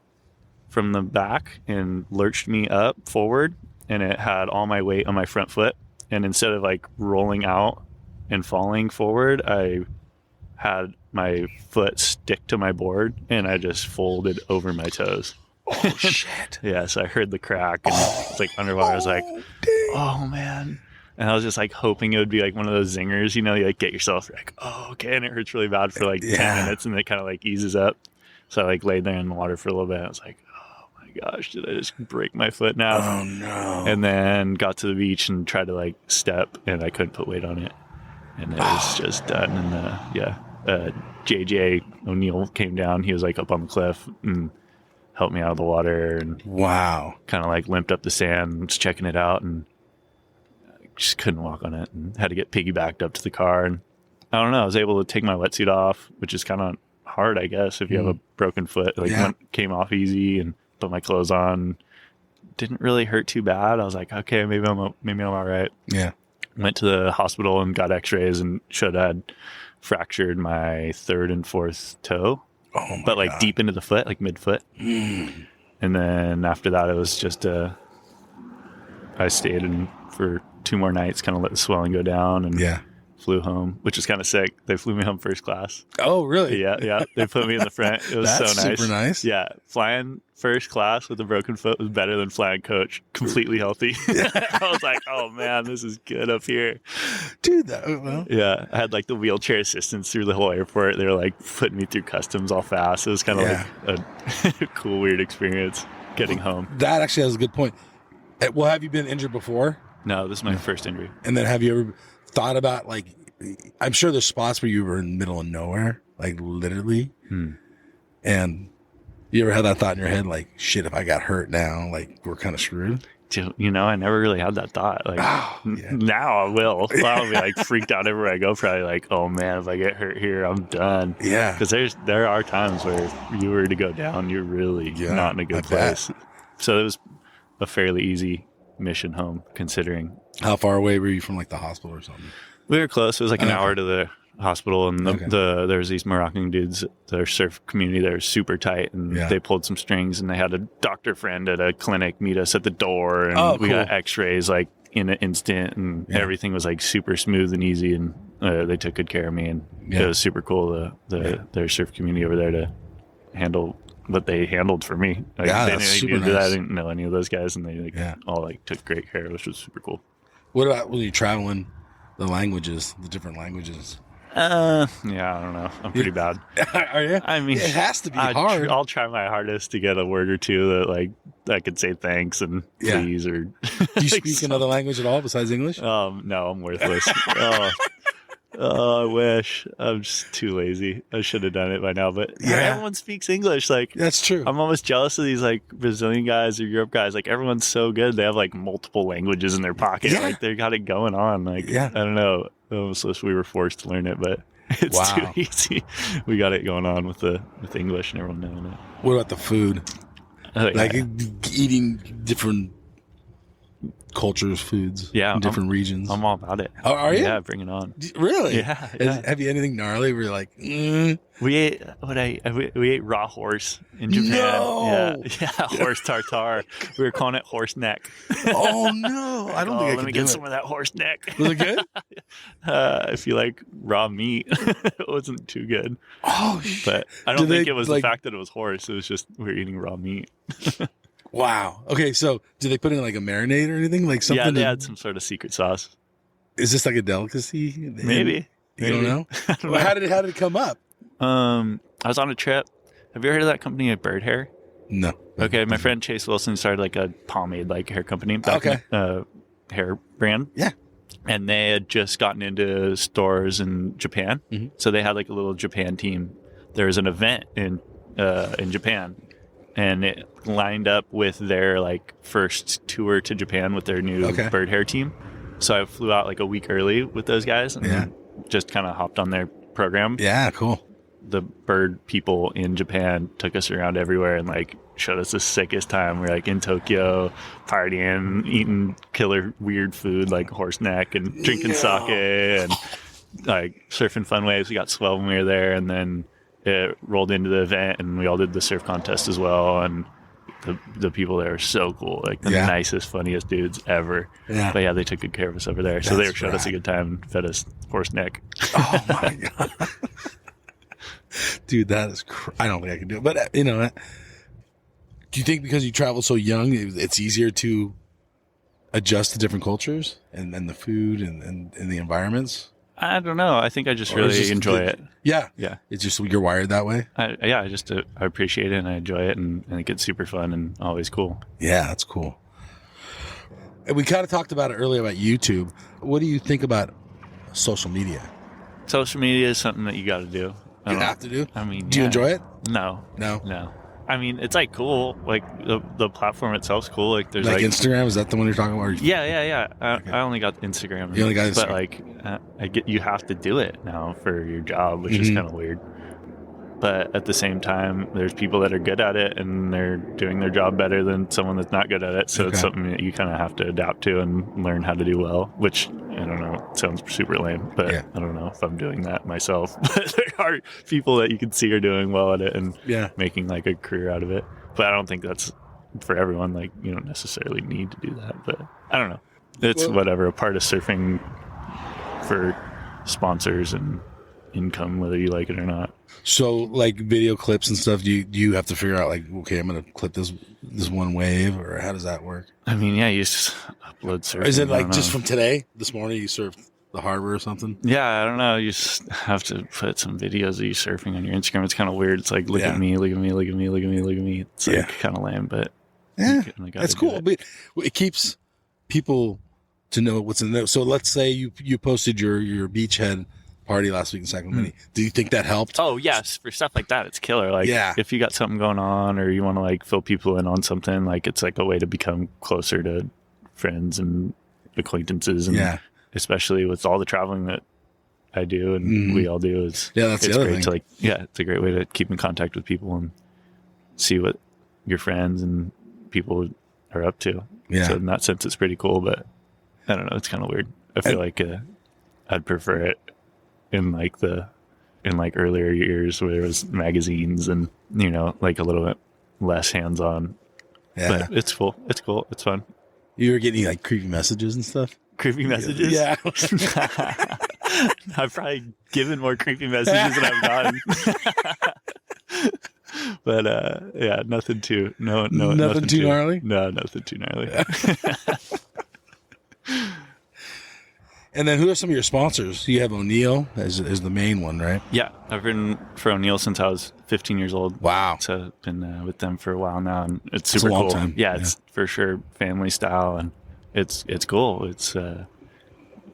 from the back and lurched me up forward, and it had all my weight on my front foot. And instead of like rolling out and falling forward, I had my foot stick to my board and I just folded over my toes. Oh, shit. Yeah, so I heard the crack and it's like underwater. I was like, oh, man. And I was just like hoping it would be like one of those zingers, you know, you like get yourself like, oh, okay. And it hurts really bad for like 10 minutes and it kind of like eases up. So I like laid there in the water for a little bit. I was like, oh my gosh, did I just break my foot now? Oh, no. And then got to the beach and tried to like step and I couldn't put weight on it. And it was just done. And JJ O'Neill came down. He was like up on the cliff and helped me out of the water and kind of like limped up the sand, was checking it out, and I just couldn't walk on it and had to get piggybacked up to the car. And I don't know, I was able to take my wetsuit off, which is kind of hard, I guess, if you have a broken foot. Like came off easy and put my clothes on. Didn't really hurt too bad. I was like, okay, maybe I'm all right. Yeah. Went to the hospital and got x-rays and showed I had fractured my third and fourth toe. Oh, but like deep into the foot, like mid-foot. And then after that, it was just I stayed in for 2 more nights, kind of let the swelling go down, and flew home, which is kind of sick. They flew me home first class. Oh, really? Yeah. They put me in the front. It was That's so nice. super nice. Yeah, flying first class with a broken foot was better than flying coach, completely healthy. I was like, oh man, this is good up here, dude. Yeah, I had like the wheelchair assistants through the whole airport. They were like putting me through customs all fast. It was kind of like a cool, weird experience getting home. That actually has a good point. Well, have you been injured before? No, this is my first injury. And then have you ever thought about, like, I'm sure there's spots where you were in the middle of nowhere, like literally, and you ever had that thought in your head, like, shit, if I got hurt now, like, we're kind of screwed? You know, I never really had that thought. Like, now I will. I'll be like freaked out everywhere I go. Probably like, oh man, if I get hurt here, I'm done. Yeah. Because there are times where if you were to go down, you're really not in a good place. So it was a fairly easy mission home, considering. How far away were you from like the hospital or something? We were close. It was like an hour to the hospital, and there's these Moroccan dudes, their surf community, they're super tight, and they pulled some strings, and they had a doctor friend at a clinic meet us at the door, and we got x-rays like in an instant, and everything was like super smooth and easy, and they took good care of me, and it was super cool. Their surf community over there to handle what they handled for me. Like, that's super nice. I didn't know any of those guys, and they all like took great care, which was super cool. What about when you're traveling? The languages, the different languages. Yeah, I don't know. I'm pretty bad. Are you? I mean, it has to be hard. I'll try my hardest to get a word or two that like I could say thanks and please or. Do you speak another language at all besides English? No, I'm worthless. I wish. I'm just too lazy. I should have done it by now. But everyone speaks English. Like, that's true. I'm almost jealous of these like Brazilian guys or Europe guys. Like, everyone's so good. They have like multiple languages in their pocket. Yeah. Like, they got it going on. Like, I don't know. I almost wish we were forced to learn it, but it's too easy. We got it going on with English and everyone knowing it. What about the food? Like eating different cultures, foods, in different regions. I'm all about it. Oh, are you? Yeah, bring it on. Really? Yeah. Have you anything gnarly where you're like, We ate raw horse in Japan. No. Yeah, horse tartare. We were calling it horse neck. Oh no! I don't think I let me get some of that horse neck. Was it good? If you like raw meat, it wasn't too good. Oh, but I don't think it was the fact that it was horse. It was just we were eating raw meat. Wow. Okay, so did they put in like a marinade or anything? Like something? Yeah, they had some sort of secret sauce. Is this like a delicacy? Maybe. You don't know? Well, how did it come up? I was on a trip. Have you heard of that company, Bird Hair? No. Okay, my friend Chase Wilson started like a pomade like hair company. Hair brand. Yeah. And they had just gotten into stores in Japan. Mm-hmm. So they had like a little Japan team. There was an event in Japan. And it lined up with their like first tour to Japan with their new bird hair team. So I flew out like a week early with those guys and just kind of hopped on their program. Yeah, cool. The bird people in Japan took us around everywhere and like showed us the sickest time. We were like in Tokyo, partying, eating killer weird food like horse neck and drinking sake and like surfing fun waves. We got swell when we were there, and then it rolled into the event and we all did the surf contest as well, and the people there are so cool, like the nicest, funniest dudes ever. But they took good care of us over there. So they showed us a good time and fed us horse neck. Oh my god. Dude, that is I don't think I can do it, but do you think because you travel so young it's easier to adjust to different cultures and the food and the environments? I don't know. I think I just really enjoy it. Yeah. It's just you're wired that way. I appreciate it and I enjoy it, and I think it's super fun and always cool. Yeah, that's cool. And we kind of talked about it earlier about YouTube. What do you think about social media? Social media is something that you got to do. You have to do? I mean, do you enjoy it? No. I mean, it's like cool. Like the platform itself's cool. Like there's like Instagram. Is that the one you're talking about? Yeah. I only got Instagram. You only got Instagram. But like, you have to do it now for your job, which is kind of weird. But at the same time, there's people that are good at it and they're doing their job better than someone that's not good at it. So it's something that you kind of have to adapt to and learn how to do well, which I don't know, sounds super lame, but I don't know if I'm doing that myself. But there are people that you can see are doing well at it and making like a career out of it. But I don't think that's for everyone. Like, you don't necessarily need to do that, but I don't know. It's a part of surfing for sponsors and income, whether you like it or not. So like video clips and stuff, do you have to figure out like, okay, I'm going to clip this one wave, or how does that work? I mean, you just upload surfing. Is it like just from today, this morning you surfed the harbor or something? Yeah, I don't know. You just have to put some videos of you surfing on your Instagram. It's kind of weird. It's like, look at me. It's like kind of lame, but that's cool. But it keeps people to know what's in there. So let's say you posted your beachhead party last week in Sacramento. Do you think that helped? Oh yes, for stuff like that, it's killer. Like if you got something going on or you want to like fill people in on something, like it's like a way to become closer to friends and acquaintances, and especially with all the traveling that I do and we all do, it's great thing. To like it's a great way to keep in contact with people and see what your friends and people are up to. So in that sense, it's pretty cool. But I don't know, it's kind of weird. I feel like I'd prefer it in like earlier years where there was magazines and like a little bit less hands-on. But it's cool. It's fun. You were getting like creepy messages and stuff? Creepy messages? Yeah. I've probably given more creepy messages than I've gotten. But yeah, nothing too Nothing too gnarly? No, nothing too gnarly. And then who are some of your sponsors? You have O'Neill as the main one, right? Yeah, I've ridden for O'Neill since I was 15 years old. Wow. So I've been with them for a while now, and it's That's super a long cool. time. Yeah, it's for sure family style, and it's cool. It's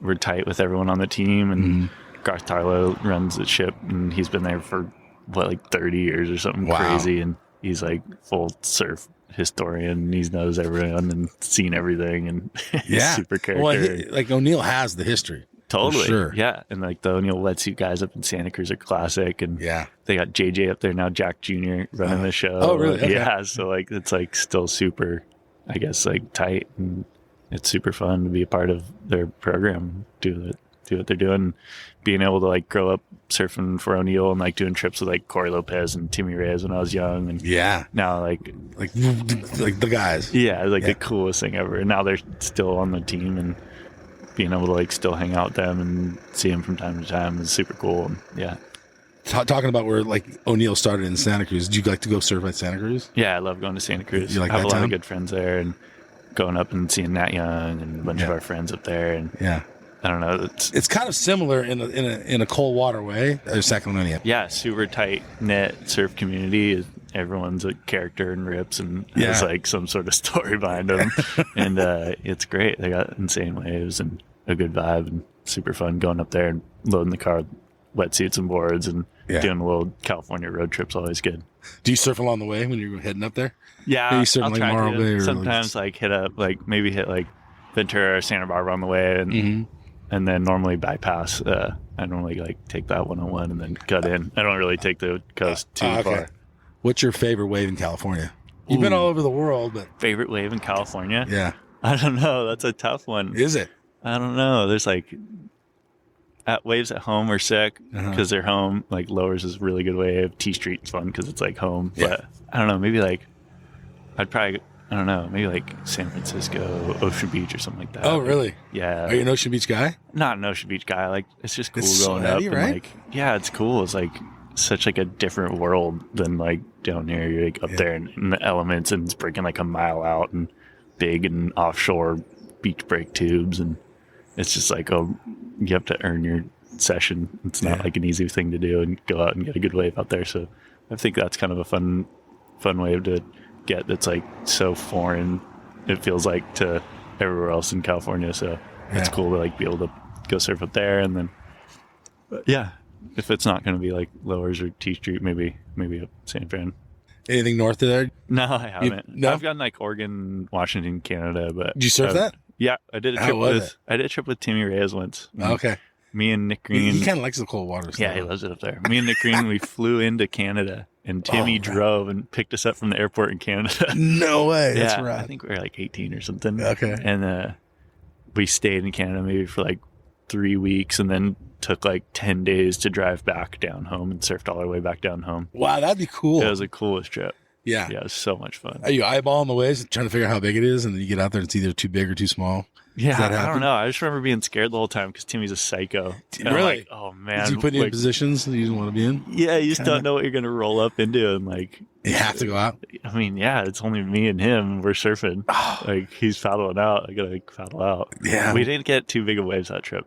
we're tight with everyone on the team, and Garth Tarlow runs the ship, and he's been there for like 30 years or something crazy, and he's like full surf historian, and he knows everyone and seen everything, and he's super character. Well, like O'Neill has the history. Totally. Sure. Yeah. And like the O'Neill wetsuit guys up in Santa Cruz are classic. And they got JJ up there now, Jack Jr. running the show. Oh, really? Okay. Yeah. So like, it's like still super, I guess, like tight, and it's super fun to be a part of their program, do what they're doing, being able to like grow up surfing for O'Neill and like doing trips with like Corey Lopez and Timmy Reyes when I was young. And now like the guys. Yeah. Like the coolest thing ever. And now they're still on the team, and being able to like still hang out with them and see them from time to time is super cool. And yeah. Talking about where like O'Neill started in Santa Cruz, did you like to go surf at Santa Cruz? Yeah, I love going to Santa Cruz. You like I have that a lot town? of good friends there, and going up and seeing Nat Young and a bunch of our friends up there. And I don't know. It's kind of similar in a cold water way as Sacramento. Yeah, super tight knit surf community. Everyone's a character and rips, and has like some sort of story behind them. And it's great. They got insane waves and a good vibe, and super fun going up there and loading the car with wetsuits and boards, and doing a little California road trip's always good. Do you surf along the way when you're heading up there? Yeah, you surf I'll like try Morro to. Bay or Sometimes like hit up, like maybe hit like Ventura or Santa Barbara on the way, and then normally bypass. I normally like take that 101 and then cut in. I don't really take the coast too far. What's your favorite wave in California? You've been all over the world, but favorite wave in California? Yeah, I don't know. That's a tough one. Is it? I don't know. There's like waves at home are sick because they're home. Like Lowers is a really good wave. T Street's fun because it's like home. Yeah. But I don't know. Maybe like I don't know. Maybe like San Francisco, Ocean Beach, or something like that. Oh, really? Yeah. Are you an Ocean Beach guy? Not an Ocean Beach guy. Like it's just cool It's going so heavy, up, right? and like it's cool. It's like such like a different world than like down here. You're like up there in the elements, and it's breaking like a mile out, and big and offshore beach break tubes, and it's just like you have to earn your session. It's not like an easy thing to do, and go out and get a good wave out there. So I think that's kind of a fun wave to get. That's like so foreign, it feels like, to everywhere else in California. So it's cool to like be able to go surf up there, and then if it's not going to be like Lowers or T Street, maybe up San Fran. Anything north of there? No, I haven't. No? I've gone like Oregon, Washington, Canada, but Did you surf that? Yeah, I did a How trip was it? I did a trip with Timmy Reyes once. Okay. Me and Nick Green. He kind of likes the cold water stuff. Yeah, he loves it up there. Me and Nick Green, we flew into Canada, and Timmy drove and picked us up from the airport in Canada. No way. That's I right. think we were like 18 or something. Okay. And we stayed in Canada maybe for like 3 weeks, and then took like 10 days to drive back down home, and surfed all our way back down home. Wow, that'd be cool. It was the coolest trip. Yeah. Yeah, it was so much fun. Are you eyeballing the waves, trying to figure out how big it is, and then you get out there and it's either too big or too small? Yeah, Does that I happen? don't know. I just remember being scared the whole time because Timmy's a psycho. And I'm Really? like, oh, man. Did you put you in like, positions that you didn't want to be in? yeah, you just don't know what you're going to roll up into. And like, You have to go out. I mean, yeah, it's only me and him. We're surfing. Like, he's paddling out. I got to like, paddle out. Yeah. We didn't get too big of waves that trip.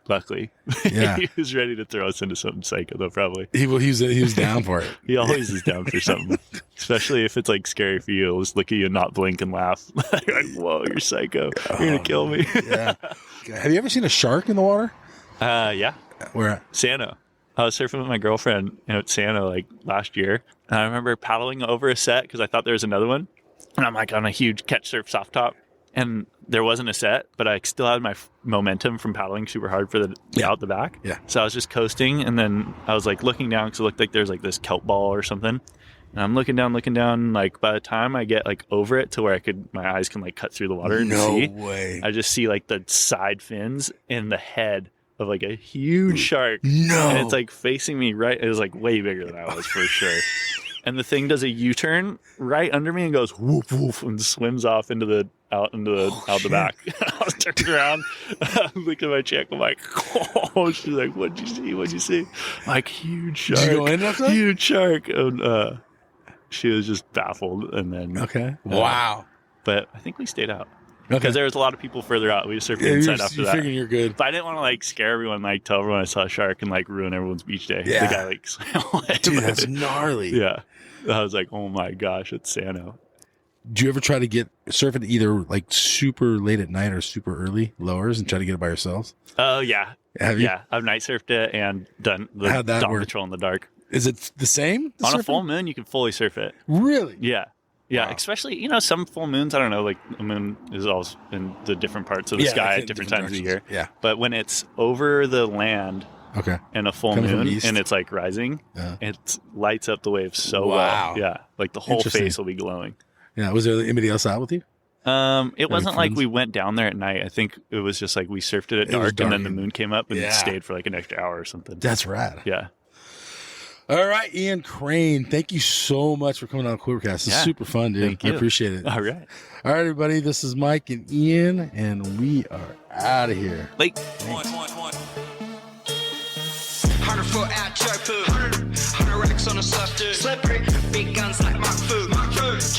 Luckily. Yeah. He was ready to throw us into something psycho, though, probably. He was down for it. He always is down for something, especially if it's like scary for you. He'll just look at you and not blink and laugh. You're like, whoa, you're psycho. You're going to kill me. Yeah. Have you ever seen a shark in the water? Yeah. Where at? Sano. I was surfing with my girlfriend at Sano like last year. And I remember paddling over a set because I thought there was another one. And I'm like on a huge catch surf soft top. And there wasn't a set, but I still had my momentum from paddling super hard for out the back. Yeah. So I was just coasting. And then I was like looking down because it looked like there's like this kelp ball or something. And I'm looking down. Like by the time I get like over it to where my eyes can like cut through the water and see. No way. I just see like the side fins and the head of like a huge shark. No. And it's like facing me right. It was like way bigger than I was for sure. And the thing does a U-turn right under me and goes woof woof and swims off into the out the back. I was turned around, looking at my chick. I'm like, oh, she's like, what'd you see? What'd you see? I'm like, huge shark. Did you go in after that? Huge shark. And she was just baffled. And then, Okay. Wow. But I think we stayed out. Okay. Because there was a lot of people further out. We just surfed Yeah, inside after you that. figuring you're good. But I didn't want to like scare everyone, like tell everyone I saw a shark and like ruin everyone's beach day. Yeah. The guy like swam away. Dude, that's gnarly. Yeah. I was like, oh my gosh, it's Sano. Do you ever try to get surfing either like super late at night or super early lowers and try to get it by yourselves? Oh yeah. Have you? Yeah. I've night surfed it and done the How'd that dawn work? patrol in the dark. Is it the same? On a surfing? full moon, you can fully surf it. Really? Yeah. Yeah. Wow. Especially, some full moons, I don't know, like the moon is always in the different parts of the Yeah, sky like at different times of the year. directions. Yeah. But when it's over the land Okay. and a full Coming from moon east? and it's like rising, Yeah. it lights up the waves so Wow. well. Yeah. Like the whole Interesting. face will be glowing. Yeah. Was there anybody else out with you? It wasn't like friends? we went down there at night. I think it was just like we surfed it at It was dark and then dark. the moon came up and Yeah. stayed for like an extra hour or something. That's rad. Yeah. All right, Ian Crane, thank you so much for coming on QuiverCast. It's Yeah. super fun, dude. Thank you. I appreciate it. All right. All right, everybody, this is Mike and Ian, and we are out of here. Like, 100 foot out, Joe Poo. 100 racks on a surf, dude. Slippery, big guns like Mark Fu.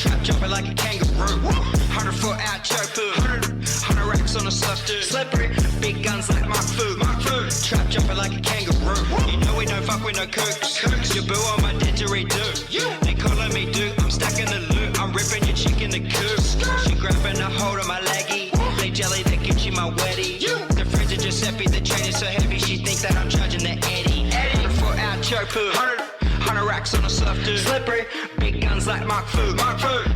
Trap jumping like a kangaroo. 100 foot out, Joe Poo. 100 racks on a surf, dude. Slippery, big guns like Mark Fu. Trap jumping like a kangaroo. You know we don't fuck with no kooks. Your boo on my didgeridoo. They calling me dude, I'm stacking the loot. I'm ripping your chick in the coop. She grabbing a hold of my leggy. They jelly, they Gucci my weddy. The friends of Giuseppe, the chain is so heavy, she think that I'm charging the Eddie. 100 foot out, choke poo. 100 racks on a surf, dude. Slippery, big guns like Mark Fu.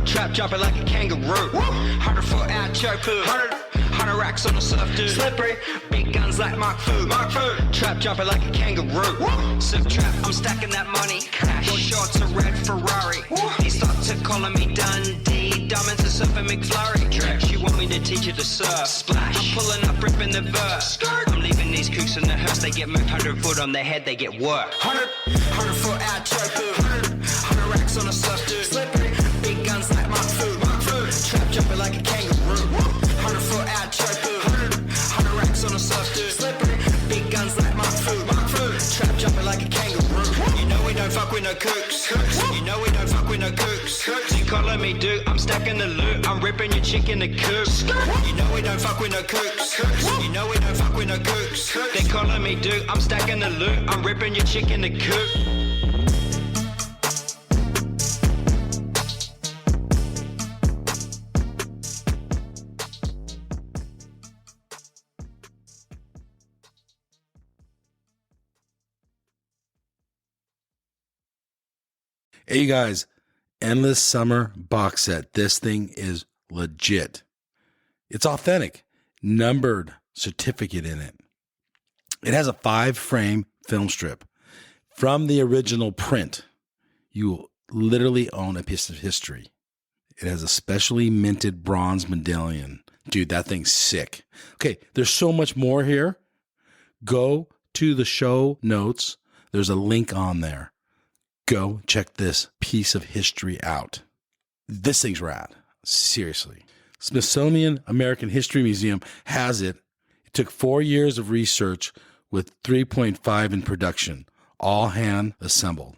Trap jumping like a kangaroo. 100 foot out, choke poo. 100 racks on a surf, dude. Slippery, big guns like Mark Fu. Trap jumping like a kangaroo. Surf trap, I'm stacking that money. Cash. Four shorts, a red Ferrari. He started calling me Dundee. Diamonds are surfing McFlurry. She want me to teach her to surf. Splash. I'm pulling up, ripping the verse. I'm leaving these kooks in the hearse. They get moved 100 foot on their head, they get work. 100 foot out, choke poo. 100 racks on a surf, dude. Slippery, big guns like Mark Fu. Trap jumping like a kangaroo. 100 foot out, choke poo. 100 racks on a surf, dude. Slippery, big guns like Mark Fu. Trap jumping like a kangaroo. You know we don't fuck with no kooks. You know we don't fuck with no kooks. You calling me dude, I'm stacking the loot. I'm ripping your chick in the coop. You know we don't fuck with no kooks. You know we don't fuck with no kooks. They calling me dude, I'm stacking the loot. I'm ripping your chick in the coop. Hey, you guys, Endless Summer box set. This thing is legit. It's authentic, numbered certificate in it. It has a 5-frame film strip from the original print. You will literally own a piece of history. It has a specially minted bronze medallion. Dude, that thing's sick. Okay, there's so much more here. Go to the show notes. There's a link on there. Go check this piece of history out. This thing's rad. Seriously. Smithsonian American History Museum has it. It took 4 years of research with 3.5 in production, all hand assembled.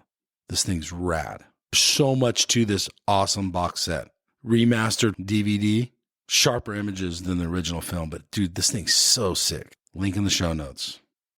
This thing's rad. So much to this awesome box set. Remastered DVD, sharper images than the original film, but dude, this thing's so sick. Link in the show notes.